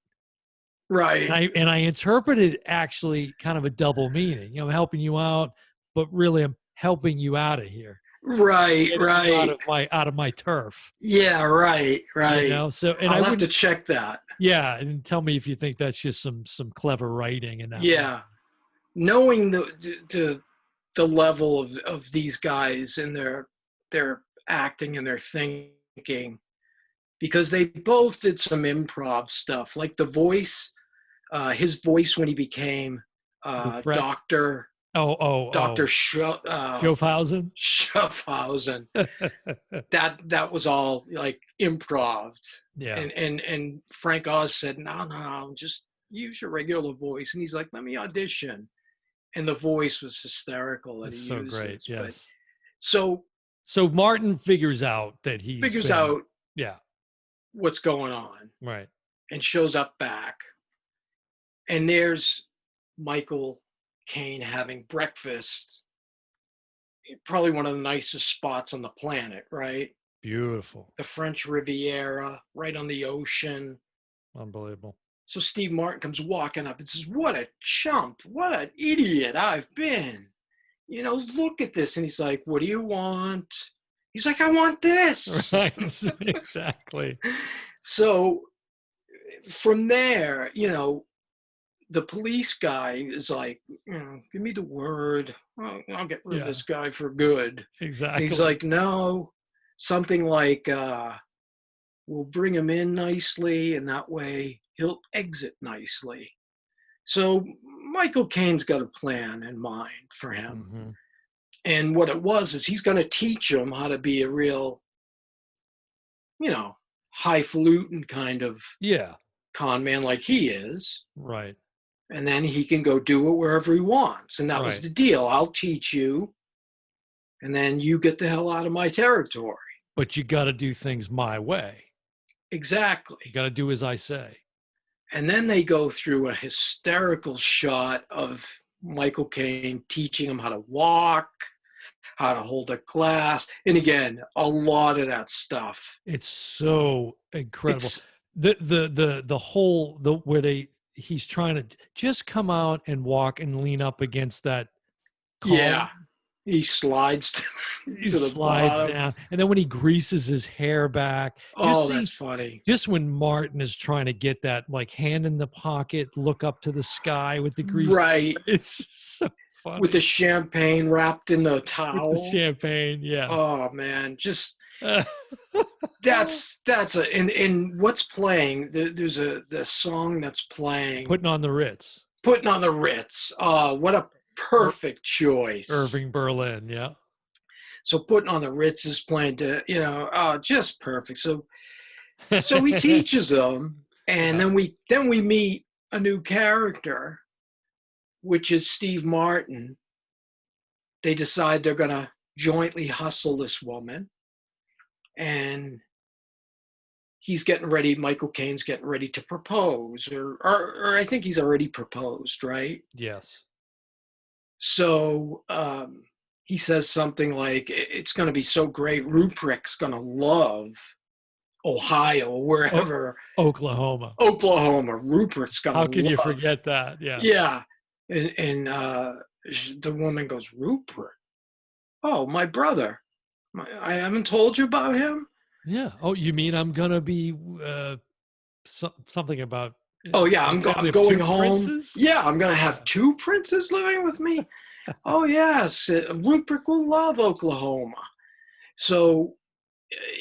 Right. And I interpreted actually kind of a double meaning. I'm helping you out, but really I'm helping you out of here. Right, Getting right. you out of my turf. Yeah, right. So, and I'll have to check that. Yeah, and tell me if you think that's just some clever writing in that. Yeah, line. Knowing the level of these guys and their acting and their thinking, because they both did some improv stuff, like the voice, his voice when he became Dr. Dr. Schaffhausen. Schaffhausen. that was all like improv. Yeah. And Frank Oz said, no, just use your regular voice. And he's like, let me audition. And the voice was hysterical that he uses. So great, yes. So Martin figures out that he figures out what's going on. Right. And shows up back. And there's Michael Caine having breakfast. Probably one of the nicest spots on the planet, right? Beautiful. The French Riviera, right on the ocean. Unbelievable. So Steve Martin comes walking up and says, what a chump, what an idiot I've been. Look at this. And he's like, what do you want? He's like, I want this. Right, exactly. So from there, the police guy is like, give me the word. I'll get rid of this guy for good. Exactly. And he's like, no, something like, we'll bring him in nicely, and that way he'll exit nicely. So Michael Caine's got a plan in mind for him. Mm-hmm. And what it was is he's going to teach him how to be a real, highfalutin kind of con man like he is. Right. And then he can go do it wherever he wants. And that was Right. the deal. I'll teach you, and then you get the hell out of my territory. But you got to do things my way. Exactly. You got to do as I say. And then they go through a hysterical shot of Michael Caine teaching him how to walk, how to hold a glass. And again, a lot of that stuff. It's so incredible. The whole where he's trying to just come out and walk and lean up against that column. Yeah. He slides to the slides bottom. down. And then when he greases his hair back. That's funny. Just when Martin is trying to get that like hand in the pocket, look up to the sky with the grease. Right. It's so funny. With the champagne wrapped in the towel. With the champagne, yes. Oh man, just that's and what's playing, there's the song that's playing, Putting on the Ritz. What a perfect choice. Irving Berlin, yeah. So Putting on the Ritz is playing to, just perfect. So he teaches them, and then we meet a new character, which is Steve Martin. They decide they're gonna jointly hustle this woman, and Michael Caine's getting ready to propose, or I think he's already proposed, right? Yes. So he says something like, it's going to be so great, Rupert's going to love Ohio, or wherever. Oklahoma. Rupert's going to love. How can you forget that? Yeah. Yeah. And the woman goes, Rupert? Oh, my brother. I haven't told you about him? Yeah. Oh, you mean I'm going to be something about... Oh, yeah, I'm going home. Princes? Yeah, I'm going to have 2 princes living with me. Oh, yes, Rupert will love Oklahoma. So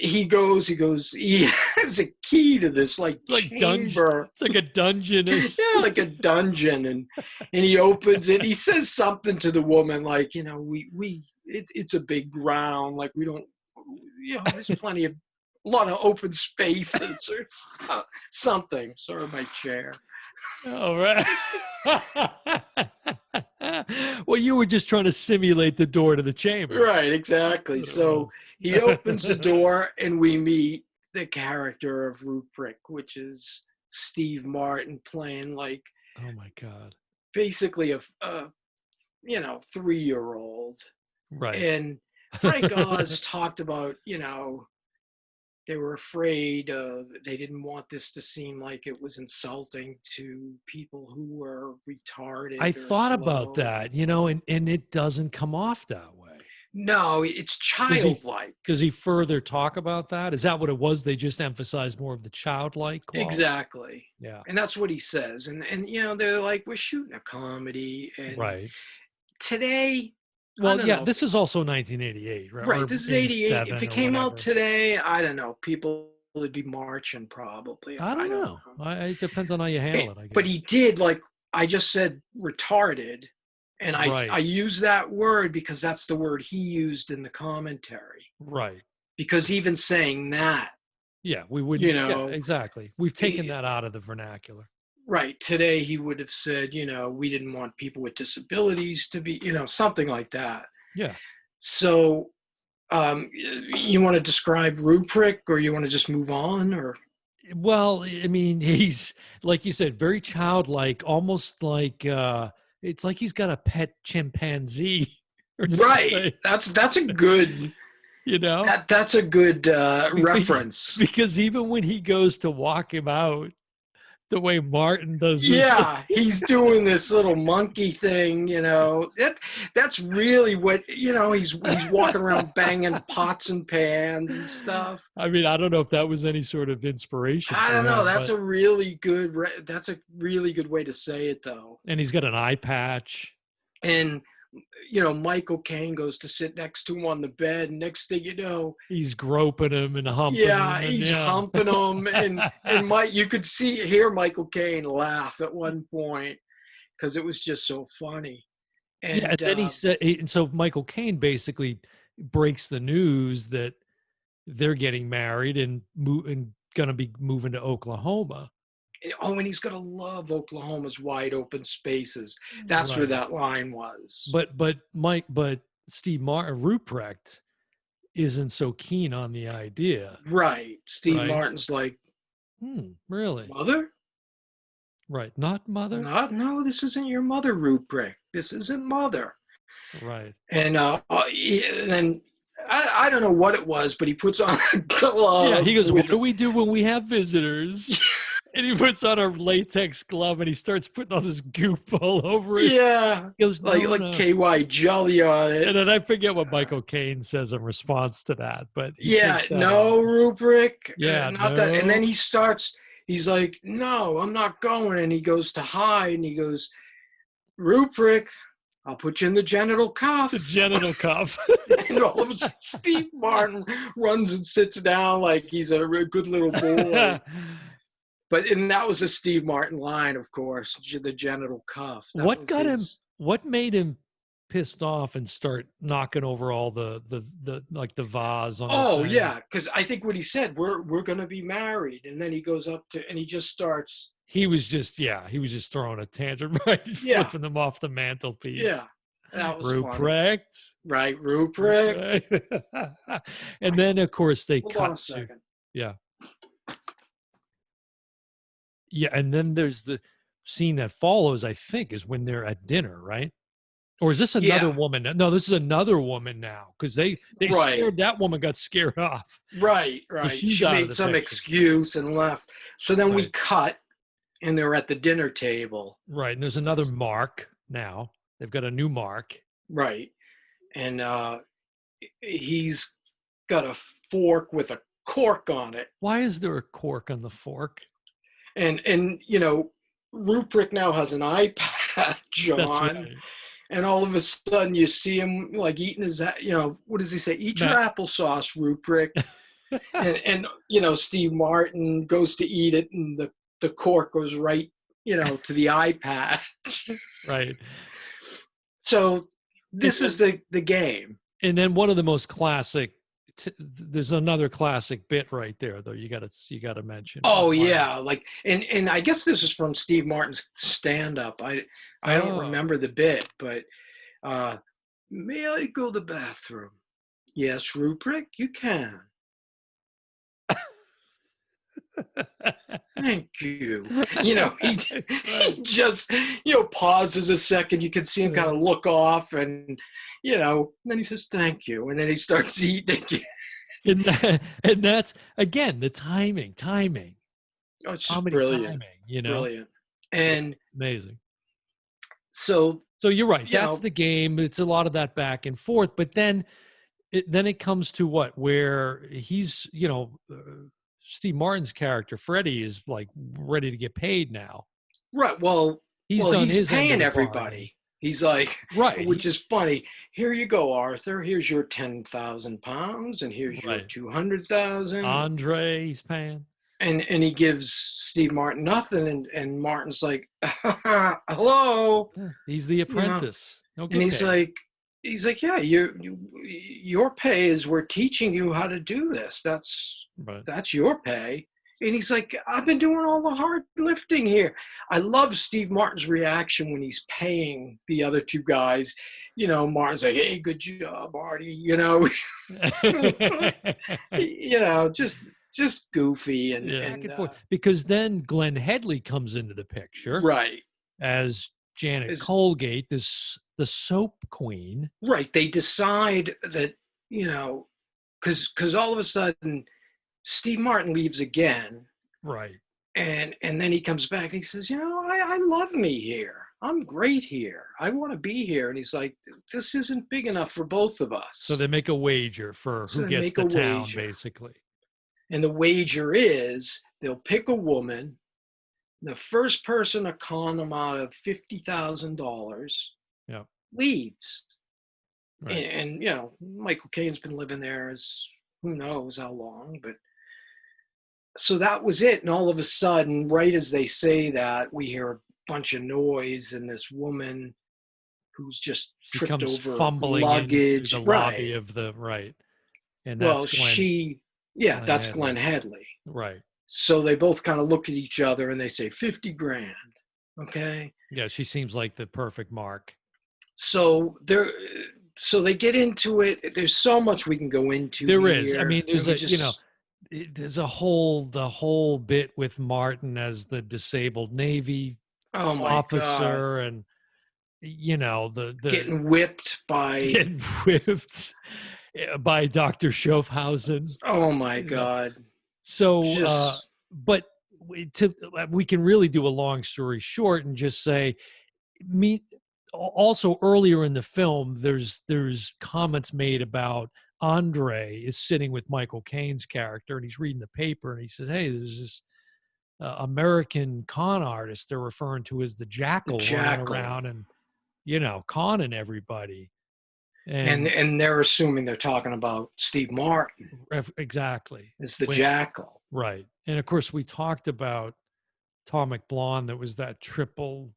he has a key to this like chamber. Dungeon. It's like a dungeon. Yeah, like a dungeon. And he opens it. He says something to the woman like, it's a big ground. Like we don't, there's plenty of, a lot of open spaces or something. Sorry, my chair. All right. Well, you were just trying to simulate the door to the chamber. Right, exactly. So he opens the door and we meet the character of Rupert, which is Steve Martin playing like, oh my God, basically a 3-year-old. Right. And Frank Oz talked about, they were afraid they didn't want this to seem like it was insulting to people who were retarded. I thought about that, and it doesn't come off that way. No, it's childlike. Does he further talk about that? Is that what it was? They just emphasized more of the childlike quality? Exactly. Yeah. And that's what he says. And they're like, we're shooting a comedy. And right. Today, well, yeah, this is also 1988, right? Right, this is 88. If it came out today, I don't know. People would be marching probably. I don't know. It depends on how you handle it, I guess. But he did, like I just said, retarded. And I use that word because that's the word he used in the commentary. Right. Because even saying that. Yeah, we would. Yeah, exactly. We've taken that out of the vernacular. Right. Today he would have said, we didn't want people with disabilities to be, something like that. Yeah. So you want to describe Rupert, or you want to just move on, or? Well, I mean, he's, like you said, very childlike, almost like it's like he's got a pet chimpanzee. Right. That's a good, that's a good reference. Because even when he goes to walk him out, the way Martin does this. Yeah, he's doing this little monkey thing, that's really what, he's walking around banging pots and pans and stuff. I mean, I don't know if that was any sort of inspiration. I don't know. That's a really good way to say it, though. And he's got an eye patch. And, Michael Caine goes to sit next to him on the bed. And next thing you know, he's groping him and humping him. Yeah, he's humping him. And you could hear Michael Caine laugh at one point because it was just so funny. And then he said, and so Michael Caine basically breaks the news that they're getting married and going to be moving to Oklahoma. Oh, and he's gonna love Oklahoma's wide open spaces. That's where Right. that line was. But Steve Martin Ruprecht isn't so keen on the idea, Right. Steve right? Martin's like, Really? mother? Right. Not mother? No, this isn't your mother, Ruprecht. This isn't mother. Right. And then I don't know what it was, but he puts on a glove. Yeah, he goes, what do we do when we have visitors? And he puts on a latex glove and he starts putting all this goop all over it. Yeah. He goes, like KY jelly on it. And then I forget what Michael Caine says in response to that, but yeah, no, Ruprecht. Yeah, not that. And then he's like, no, I'm not going. And he goes to hide and he goes, Ruprecht, I'll put you in the genital cuff. The genital cuff. And all of a sudden, Steve Martin runs and sits down like he's a good little boy. And that was a Steve Martin line, of course, the genital cuff. What made him pissed off and start knocking over all the like the vase on? Oh yeah, because I think what he said, we're gonna be married, and then he goes up to and he just starts. He was just throwing a tantrum, right? Yeah. Flipping them off the mantelpiece. Yeah, that was Ruprecht. Right, Ruprecht. And then of course they Hold cut on a second. Yeah. Yeah, and then there's the scene that follows, I think, is when they're at dinner, right? Or is this another woman? No, this is another woman now because they scared that woman, got scared off. Right. So she made some excuse and left. So then we cut, and they're at the dinner table. Right, and there's another Mark now. They've got a new Mark. Right, and he's got a fork with a cork on it. Why is there a cork on the fork? And Ruprecht now has an iPad, John. That's right. And all of a sudden you see him like eating his, what does he say? Eat your applesauce, Ruprecht. and Steve Martin goes to eat it and the cork goes right, to the iPad. Right. So this is the game. And then one of the most classic, there's another classic bit right there though you got to mention. Oh yeah, like and I guess this is from Steve Martin's stand-up. I don't remember the bit, but may I go to the bathroom? Yes, Ruprecht, you can. Thank you. He just pauses a second. You can see him kind of look off, and then he says thank you, and then he starts eating. and that's again the timing. Oh, it's brilliant. Timing, brilliant and amazing. So you're right. That's the game. It's a lot of that back and forth, but then it comes to where he's Steve Martin's character, Freddie, is like ready to get paid now. Right. Well, he's done his paying everybody. He's like, right. Which is funny. Here you go, Arthur. Here's your 10,000 pounds, and here's your 200,000. Andre, he's paying. And he gives Steve Martin nothing, and Martin's like, hello. Yeah, he's the apprentice. And he's like, yeah, your pay is we're teaching you how to do this. That's your pay. And he's like, I've been doing all the hard lifting here. I love Steve Martin's reaction when he's paying the other two guys. Martin's like, hey, good job, Artie. Just goofy and back and forth. Because then Glenn Headley comes into the picture, right? As Janet Colgate, the soap queen. Right. They decide that because all of a sudden Steve Martin leaves again. Right. And then he comes back and he says, I love me here. I'm great here. I want to be here. And he's like, this isn't big enough for both of us. So they make a wager for who gets the town, basically. And the wager is they'll pick a woman. The first person to con them out of $50,000 leaves. Right. And Michael Caine's been living there as who knows how long, but so that was it. And all of a sudden, right as they say that, we hear a bunch of noise, and this woman who's just tripped over fumbling luggage, into the lobby of the And that's that's Glenn Headley. Right. So they both kind of look at each other and they say 50 grand. Okay. Yeah, she seems like the perfect mark. So they get into it. There's so much we can go into. There here. is. I mean, there's there's the whole bit with Martin as the disabled Navy officer, and the getting whipped by Dr. Schaffhausen. Oh my God. So, but we can really do a long story short and just say, also earlier in the film, there's comments made about Andre is sitting with Michael Caine's character and he's reading the paper and he says, hey, there's this American con artist they're referring to as the Jackal, running around and, conning everybody. And they're assuming they're talking about Steve Martin. Exactly. It's the Jackal. Right. And of course we talked about Atomic Blonde. That was that triple,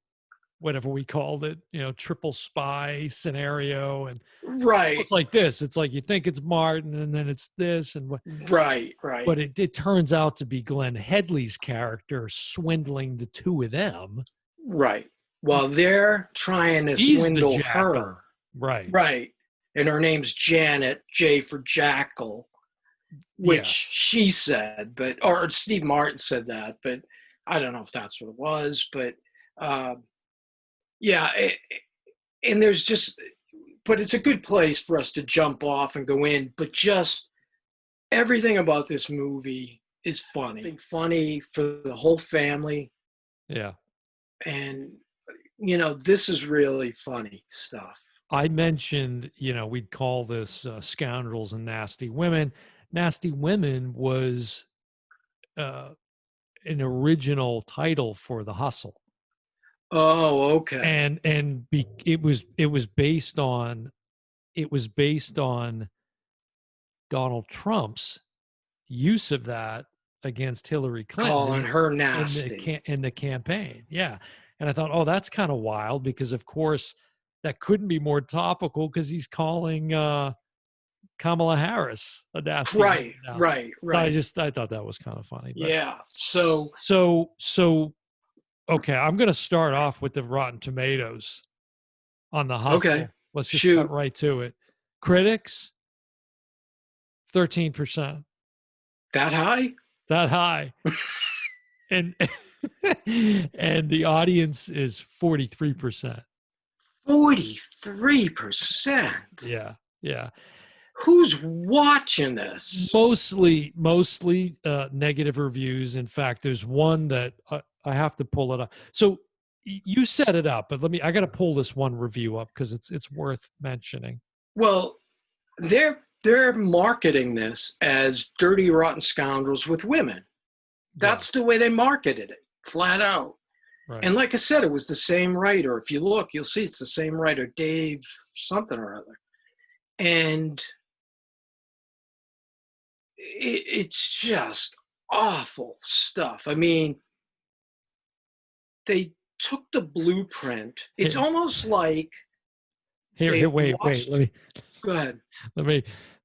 whatever we called it, triple spy scenario. And right. It's like this. It's like you think it's Martin and then it's this and what. Right. But it turns out to be Glenn Headley's character swindling the two of them. Right. While they're trying to swindle her. Right. And her name's Janet, J for Jackal, which she said, or Steve Martin said that, but I don't know if that's what it was. But and there's just, but it's a good place for us to jump off and go in. But just everything about this movie is funny. Funny for the whole family. Yeah. And, this is really funny stuff. I mentioned, we'd call this Scoundrels and Nasty Women. Nasty Women was an original title for The Hustle. Oh, okay. And it was based on Donald Trump's use of that against Hillary Clinton, calling her nasty in the campaign. Yeah. And I thought, oh, that's kind of wild because, of course, that couldn't be more topical because he's calling Kamala Harris a nasty. Right. I thought that was kind of funny. But, yeah. So okay, I'm going to start off with the Rotten Tomatoes on The Hustle. Okay. Let's just cut right to it. Critics, 13%. That high? That high. and the audience is 43%. 43%. Yeah. Who's watching this? Mostly negative reviews. In fact, there's one that I have to pull it up. So you set it up, but I got to pull this one review up because it's worth mentioning. Well, they're marketing this as Dirty Rotten Scoundrels with women. That's the way they marketed it, flat out. Right. And like I said, it was the same writer. If you look, you'll see it's the same writer, Dave something or other. And it's just awful stuff. I mean, they took the blueprint. It's almost like wait. Let me go ahead.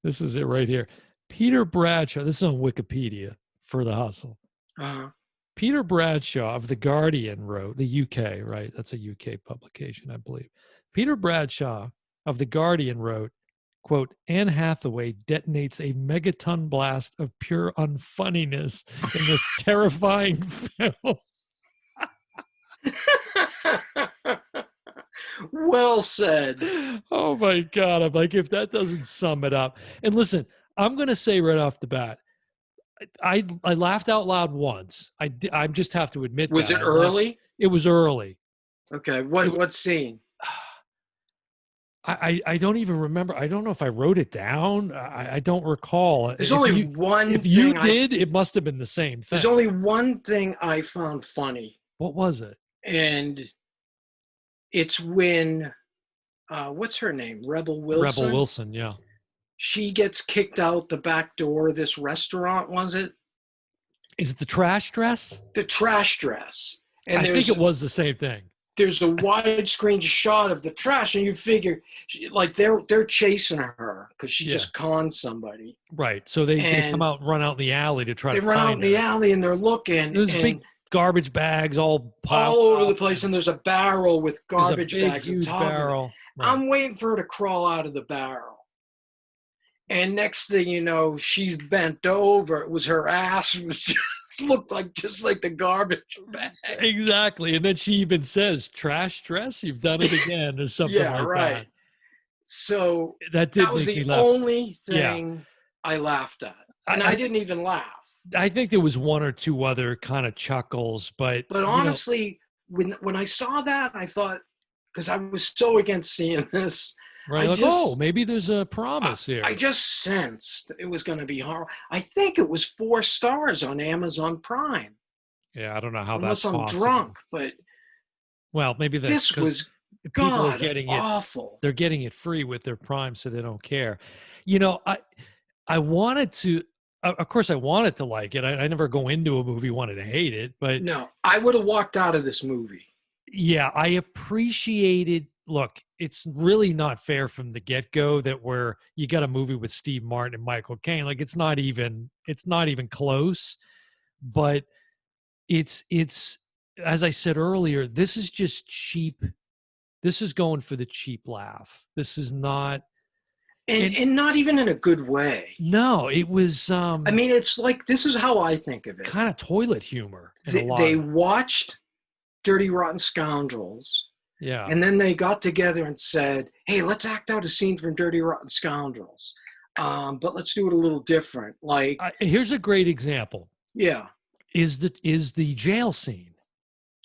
This is it right here. Peter Bradshaw. This is on Wikipedia for The Hustle. Uh-huh. Peter Bradshaw of The Guardian wrote, the UK, right? That's a UK publication, I believe. Peter Bradshaw of The Guardian wrote, quote, Anne Hathaway detonates a megaton blast of pure unfunniness in this terrifying film. Well said. Oh my God. I'm like, if that doesn't sum it up. And listen, I'm going to say right off the bat, I laughed out loud once. I just have to admit Was that. it early? It was early. Okay. What scene? I don't even remember. I don't know if I wrote it down. I don't recall. There's only one thing. If you did, it must have been the same thing. There's only one thing I found funny. What was it? And it's when, what's her name? Rebel Wilson? Rebel Wilson, yeah. She gets kicked out the back door of this restaurant, was it? Is it the trash dress? The trash dress. And I think it was the same thing. there's a widescreen shot of the trash, and you figure like they're chasing her because she just conned somebody. Right. So they come out, run out in the alley to try to They run out in find her. the alley and they're looking. There's and big garbage bags all piled all over up, the place, and there's a barrel with garbage there's a big, bags huge on top barrel. of it. Right. I'm waiting for her to crawl out of the barrel. And next thing you know, she's bent over. It was her ass. It was looked just like the garbage bag. Exactly. And then she even says, "Trash dress, you've done it again," or something like that. So that was make me the laugh. only thing I laughed at. And I didn't even laugh. I think there was one or two other kind of chuckles, but honestly, when I saw that, I thought, because I was so against seeing this, right? Like, maybe there's a promise here. I just sensed it was going to be horrible. I think it was 4 stars on Amazon Prime. Yeah, I don't know how unless that's I'm possible. drunk, but well, maybe that's this was people are getting awful. They're getting it free with their Prime, so they don't care. You know, I wanted to. Of course, I wanted to like it. I never go into a movie wanting to hate it, but no, I would have walked out of this movie. Yeah, I appreciated. Look, it's really not fair from the get-go that you got a movie with Steve Martin and Michael Caine. Like it's not even close. But it's as I said earlier, this is just cheap. This is going for the cheap laugh. This is not. And not even in a good way. No, it was. I mean, it's like, this is how I think of it. Kind of toilet humor. They watched Dirty Rotten Scoundrels. Yeah. And then they got together and said, hey, let's act out a scene from Dirty Rotten Scoundrels. But let's do it a little different. Like, here's a great example. Yeah. Is the jail scene.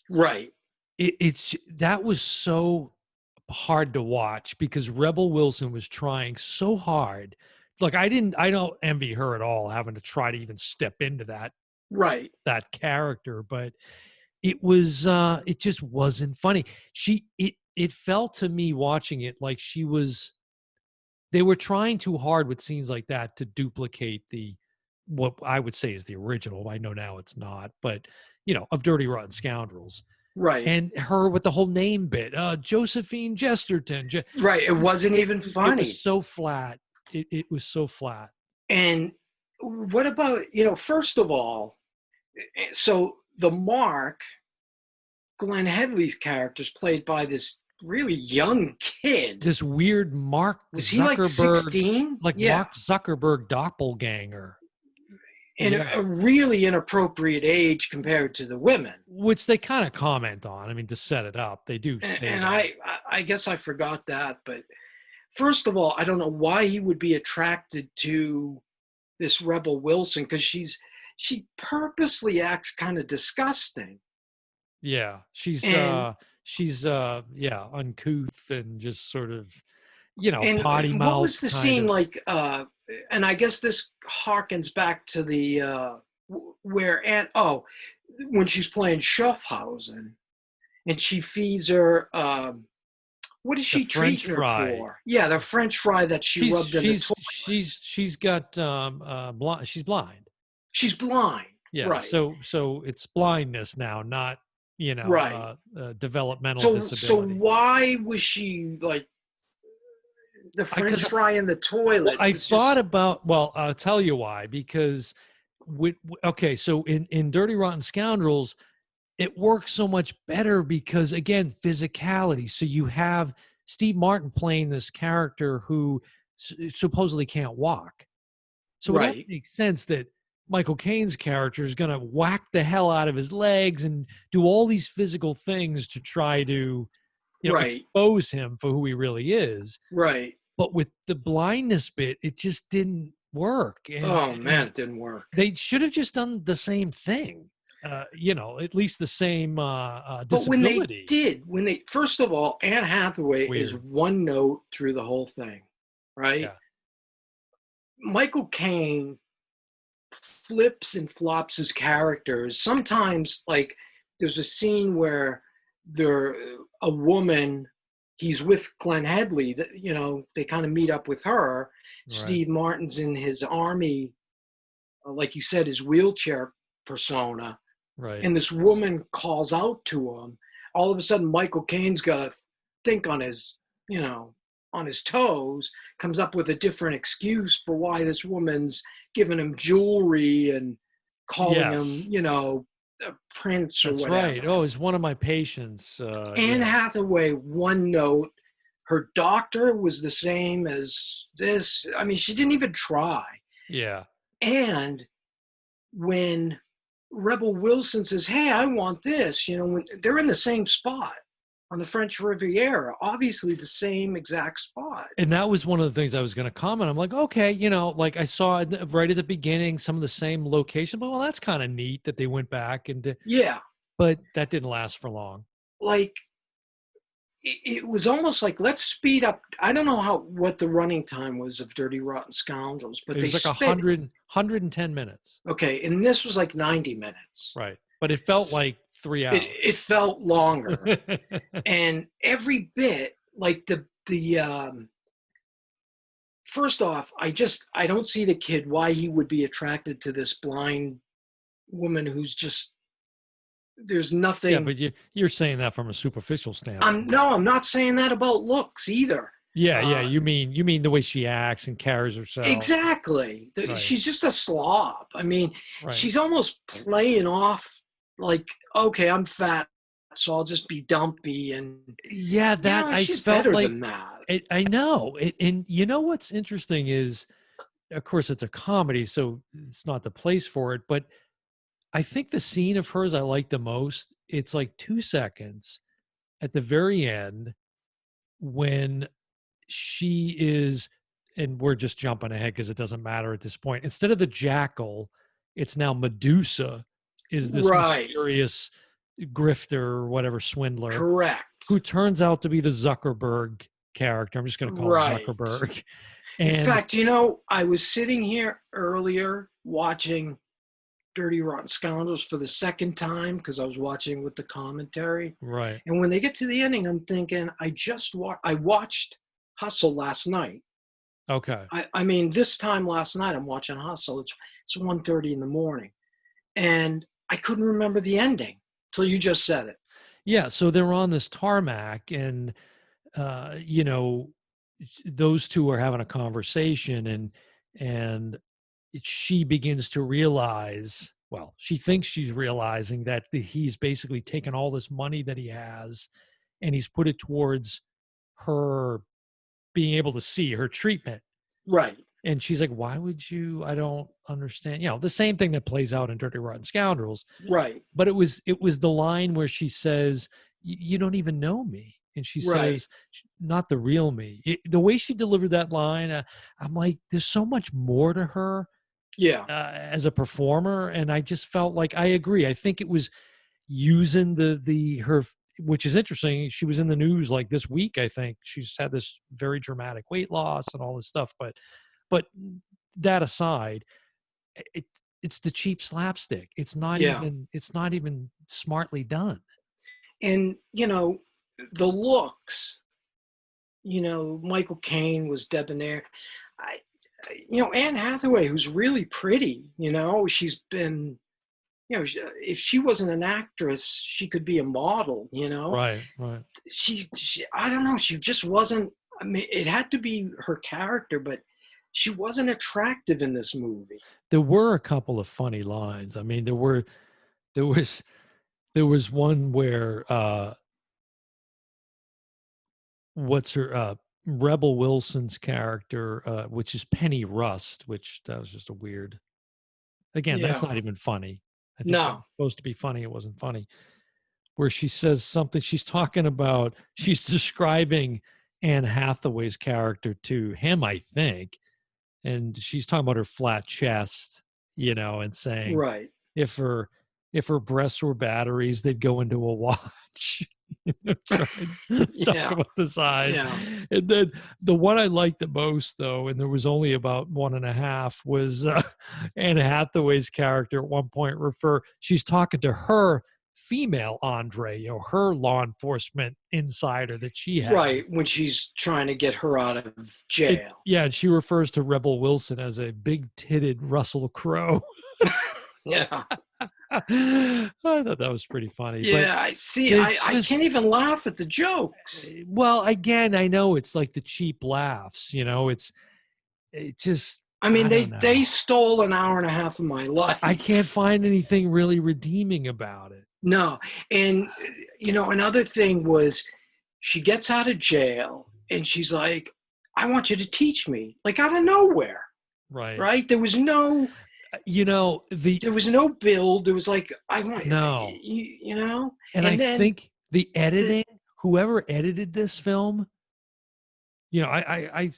Right. That was so hard to watch because Rebel Wilson was trying so hard. Look, I don't envy her at all having to try to even step into that character, but it was it just wasn't funny. It felt to me watching it like they were trying too hard with scenes like that to duplicate what I would say is the original. I know now it's not, but of Dirty Rotten Scoundrels. Right. And her with the whole name bit, Josephine Jesterton. Right. It wasn't even funny. It was so flat. It was so flat. And what about, first of all, so the Mark, Glenn Headley's character is played by this really young kid. This weird Mark Was Zuckerberg. He like 16? Like Mark Zuckerberg doppelganger. And a really inappropriate age compared to the women. Which they kind of comment on. I mean, to set it up, they do say and that. I guess I forgot that. But first of all, I don't know why he would be attracted to this Rebel Wilson, because she purposely acts kind of disgusting. Yeah, she's uncouth and just sort of, potty mouth. What was the scene like? And I guess this harkens back to the when she's playing Schaffhausen, and she feeds her. What is she treating her for? Yeah, the French fry that she rubbed in the toilet. She's got she's blind. She's blind. Yeah. Right. So it's blindness now, not developmental disability. So why was she like the French fry in the toilet? I'll tell you why. Because so in Dirty Rotten Scoundrels, it works so much better because, again, physicality. So you have Steve Martin playing this character who supposedly can't walk. So it only makes sense that Michael Caine's character is going to whack the hell out of his legs and do all these physical things to try to expose him for who he really is. Right. But with the blindness bit, it just didn't work. And, it didn't work. They should have just done the same thing. At least the same disability. But when they first of all, Anne Hathaway is one note through the whole thing, right? Yeah. Michael Caine flips and flops his characters. Sometimes, like, there's a scene where a woman, he's with Glenn Headley, that they kind of meet up with her. Right. Steve Martin's in his army, like you said, his wheelchair persona. Right. And this woman calls out to him, all of a sudden Michael Caine's got to think on his, you know, on his toes, comes up with a different excuse for why this woman's giving him jewelry and calling him, Yes. you know, a prince or That's whatever. right. Oh, he's one of my patients. Anne Yeah. Hathaway, one note, her doctor was the same as this. I mean, she didn't even try. Yeah. And when Rebel Wilson says, "Hey, I want this," you know, when they're in the same spot on the French Riviera, obviously the same exact spot. And that was one of the things I was going to comment. I'm like, okay, you know, like I saw right at the beginning some of the same location, but well, that's kind of neat that they went back and Yeah, but that didn't last for long. like it was almost like, let's speed up. I don't know what the running time was of Dirty Rotten Scoundrels, but It they was like sped. 110 minutes. Okay, and this was like 90 minutes. Right. But it felt like 3 hours. It felt longer. And every bit, like the first off, I don't see the kid why he would be attracted to this blind woman who's just, there's nothing. Yeah, but you're saying that from a superficial standpoint. I'm not saying that about looks either. Yeah, you mean the way she acts and carries herself. Exactly. Right. She's just a slob. I mean, Right. she's almost playing off like, okay, I'm fat, so I'll just be dumpy. And yeah, that I she's felt better like than that. I know. And you know what's interesting is, of course, it's a comedy, so it's not the place for it. But I think the scene of hers I like the most. It's like 2 seconds at the very end when she is, and we're just jumping ahead because it doesn't matter at this point. Instead of the jackal, it's now Medusa is this Right. mysterious grifter or whatever swindler Correct. who turns out to be the Zuckerberg character. I'm just going to call Right. him Zuckerberg. In And fact, you know, I was sitting here earlier watching Dirty Rotten Scoundrels for the second time because I was watching with the commentary. right. And when they get to the ending, I'm thinking, I watched Hustle last night. Okay. I mean, this time last night, I'm watching Hustle. It's 1:30 in the morning. And I couldn't remember the ending till you just said it. Yeah. So they're on this tarmac and, you know, those two are having a conversation and she begins to realize, well, she thinks she's realizing that he's basically taken all this money that he has and he's put it towards her being able to see her treatment. Right. And she's like, why would you? I don't understand. You know, the same thing that plays out in Dirty Rotten Scoundrels. Right. But it was the line where she says, you don't even know me. And she Right. says, not the real me. The way she delivered that line, I'm like, there's so much more to her. Yeah. As a performer. And I just felt like, I agree. I think it was using her, which is interesting. She was in the news like this week. I think she's had this very dramatic weight loss and all this stuff. But that aside, it's the cheap slapstick. It's not even smartly done. And, you know, the looks, you know, Michael Caine was debonair. You know, Anne Hathaway, who's really pretty, you know, she's been, you know, if she wasn't an actress, she could be a model, you know. Right. She I don't know, she just wasn't, I mean, it had to be her character, but she wasn't attractive in this movie. There were a couple of funny lines. I mean, there was one where what's her Rebel Wilson's character, which is Penny Rust, which that was just a weird. Again, that's not even funny. I think that was supposed to be funny. It wasn't funny. Where she says something, she's describing Anne Hathaway's character to him, I think. And she's talking about her flat chest, you know, and saying, right, if her breasts were batteries, they'd go into a watch. Talk about the size. Yeah. And then the one I liked the most, though, and there was only about 1.5, was Anne Hathaway's character at one point she's talking to her female Andre, you know, her law enforcement insider that she has. Right, when she's trying to get her out of jail. And she refers to Rebel Wilson as a big-titted Russell Crowe. Yeah. I thought that was pretty funny. But Yeah, I see. it's I just, can't even laugh at the jokes. well, again, I know it's like the cheap laughs, it just, I mean, I don't they know. stole an hour and a half of my life. I can't find anything really redeeming about it. No. And, another thing was she gets out of jail and she's like, I want you to teach me, like out of nowhere. Right. Right. There was no build. There was like, I want, No. And I then think the editing, whoever edited this film, I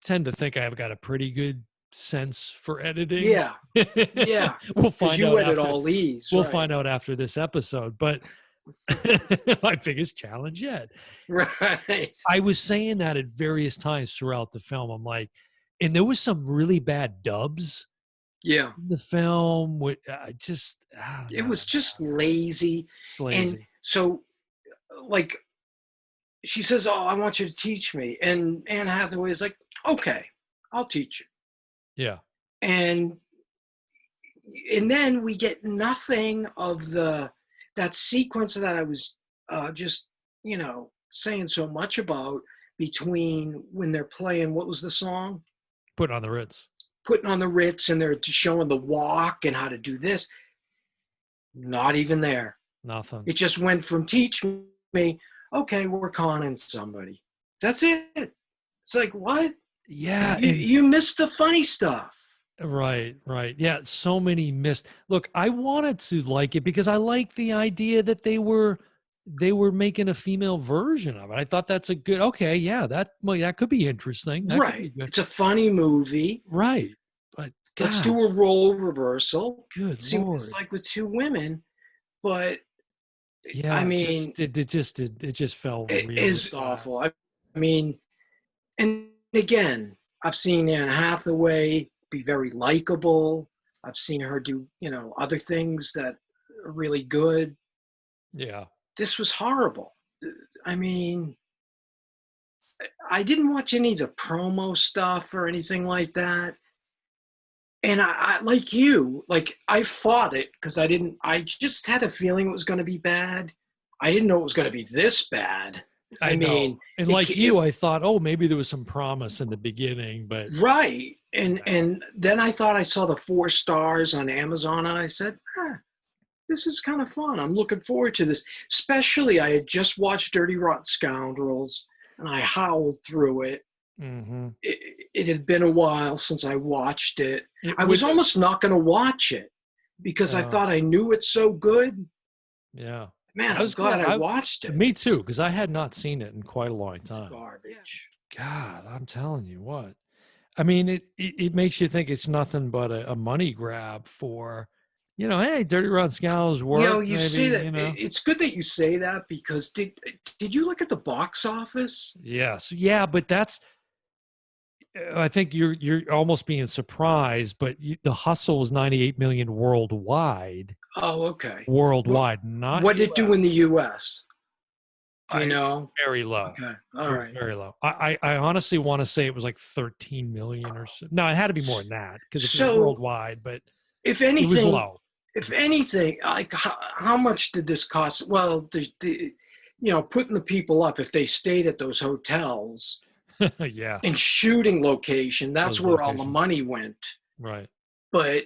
tend to think I've got a pretty good sense for editing. Yeah. Yeah. We'll Because find you out edit after, all these. we'll Right. find out after this episode, but my biggest challenge yet. Right. I was saying that at various times throughout the film. I'm like, and there was some really bad dubs. Yeah. In the film, It was just lazy. It's lazy. And so, like, she says, "Oh, I want you to teach me," and Anne Hathaway is like, "Okay, I'll teach you." Yeah. And then we get nothing of that sequence that I was just saying so much about, between when they're playing, what was the song? Putting on the Ritz. Putting on the Ritz, and they're showing the walk and how to do this. Not even there. Nothing. It just went from teach me, okay, we're conning somebody. That's it. It's like, what? Yeah. You missed the funny stuff. Right. Yeah. So many missed. Look, I wanted to like it because I like the idea that they were making a female version of it. I thought that's a good, okay. Yeah. That could be interesting. That could be good. It's a funny movie. Right. But let's do a role reversal. Good See Lord. what it's like with two women. But yeah, I mean, it just fell. It really is flat. awful. I mean, and again, I've seen Anne Hathaway be very likable. I've seen her do, other things that are really good. Yeah. This was horrible. I mean, I didn't watch any of the promo stuff or anything like that. And I like you, like I fought it because I just had a feeling it was going to be bad. I didn't know it was going to be this bad. I mean, and like you, I thought, oh, maybe there was some promise in the beginning, but right. And then I thought I saw the 4 stars on Amazon, and I said, this is kind of fun. I'm looking forward to this. Especially, I had just watched Dirty Rotten Scoundrels, and I howled through it. Mm-hmm. It had been a while since I watched it. I was almost not going to watch it because I thought I knew it so good. Yeah. Man, I was glad I watched it. Me too, because I had not seen it in quite a long time. It's garbage. God, I'm telling you what. I mean, it makes you think it's nothing but a money grab for, hey, Dirty Rotten Scoundrels work. You say that. It's good that you say that, because did you look at the box office? Yes. Yeah, but I think you're almost being surprised, but The Hustle was 98 million worldwide. Oh, okay. Worldwide, not what did US. it do in the U.S.? Very low. Okay, all right. Very low. I honestly want to say it was like 13 million or so. No, it had to be more than that because it's worldwide. But if anything, it was low. If anything, like how much did this cost? Well, putting the people up, if they stayed at those hotels. Yeah. And shooting location, that's where all the money went. Right. But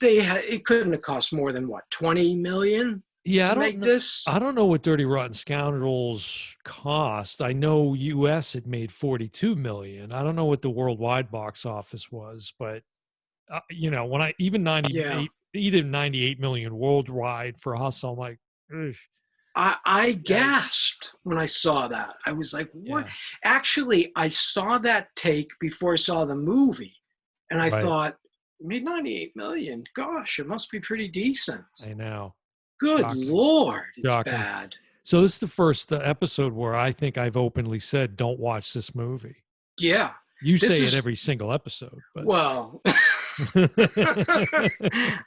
it couldn't have cost more than 20 million to make this. I don't know what Dirty Rotten Scoundrels cost. I know US it made 42 million. I don't know what the worldwide box office was, but when I even 98 million worldwide for Hustle, I'm like, ugh. I gasped when I saw that. I was like, what? Yeah. Actually, I saw that take before I saw the movie. And I thought, made 98 million. Gosh, it must be pretty decent. I know. Good Shocking. Lord, it's Shocking. bad. So this is the first episode where I think I've openly said, don't watch this movie. Yeah. You say it every single episode. But. Well,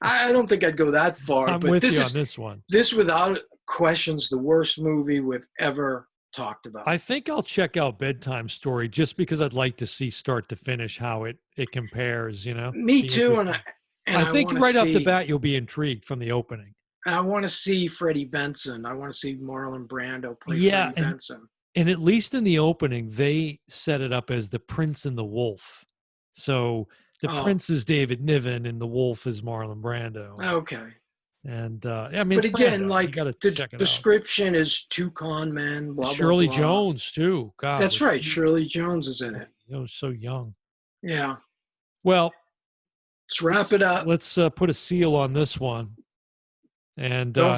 I don't think I'd go that far. I'm but with you on this one. This, without question's the worst movie we've ever talked about. I think I'll check out Bedtime Story just because I'd like to see start to finish how it compares, Me too, And I I think want to right off the see. bat you'll be intrigued from the opening. I want to see Freddie Benson. I want to see Marlon Brando play Yeah, Freddie Benson. and at least in the opening, they set it up as the Prince and the Wolf. So the Oh, Prince is David Niven and the Wolf is Marlon Brando. okay. And I mean, But it's again, Brando. You like got to the check it out. description is two con men, blah, blah, Shirley blah. Jones too. God, That's right. Shirley Jones is in it. So young. Yeah. Well, Let's wrap it up. let's put a seal on this one. And Don't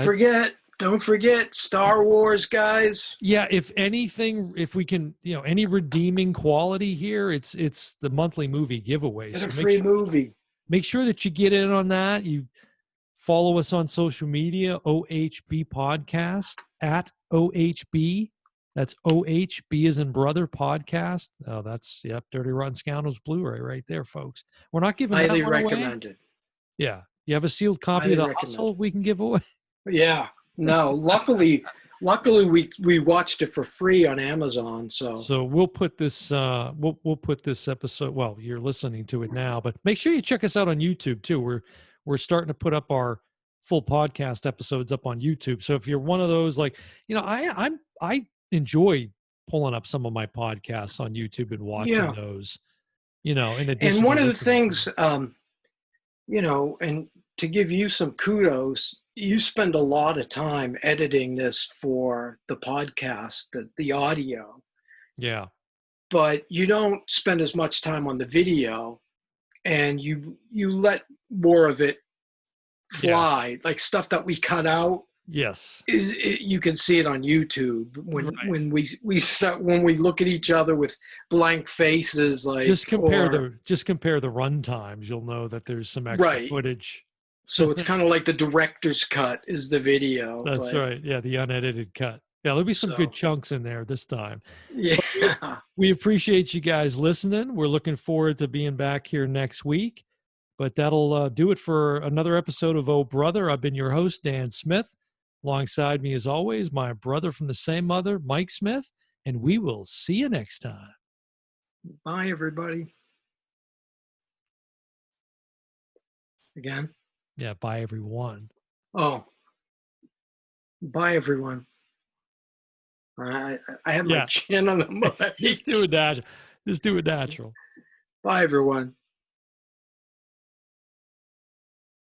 forget Star Wars, guys. yeah, if anything, if we can, any redeeming quality here, it's the monthly movie giveaway. Get a So free movie. make sure that you get in on that. You follow us on social media, OHB Podcast at OHB. That's OHB as in brother podcast. Oh, that's Dirty Rotten Scoundrels Blu-ray right there, folks. We're not giving that Highly one away. recommended. Yeah, you have a sealed copy Highly of The recommend. Hustle we can give away. Yeah. No, luckily we watched it for free on Amazon. So we'll put this we'll put this episode. Well, you're listening to it now, but make sure you check us out on YouTube too. We're starting to put up our full podcast episodes up on YouTube. So if you're one of those, like, I enjoy pulling up some of my podcasts on YouTube and watching those. In addition, and one to of the listening things, and to give you some kudos, you spend a lot of time editing this for the podcast, the audio. Yeah. But you don't spend as much time on the video, and you let more of it fly, like stuff that we cut out. Yes. You can see it on YouTube when we look at each other with blank faces, like just compare the run times. You'll know that there's some extra footage. So it's kind of like the director's cut is the video. That's right. Yeah, the unedited cut. Yeah, there'll be some good chunks in there this time. Yeah. We appreciate you guys listening. We're looking forward to being back here next week. But that'll do it for another episode of Oh Brother. I've been your host, Dan Smith. Alongside me, as always, my brother from the same mother, Mike Smith. And we will see you next time. Bye, everybody. Again? Yeah, bye, everyone. Oh. Bye, everyone. I have my chin on the mic. Just do it natural. Bye, everyone.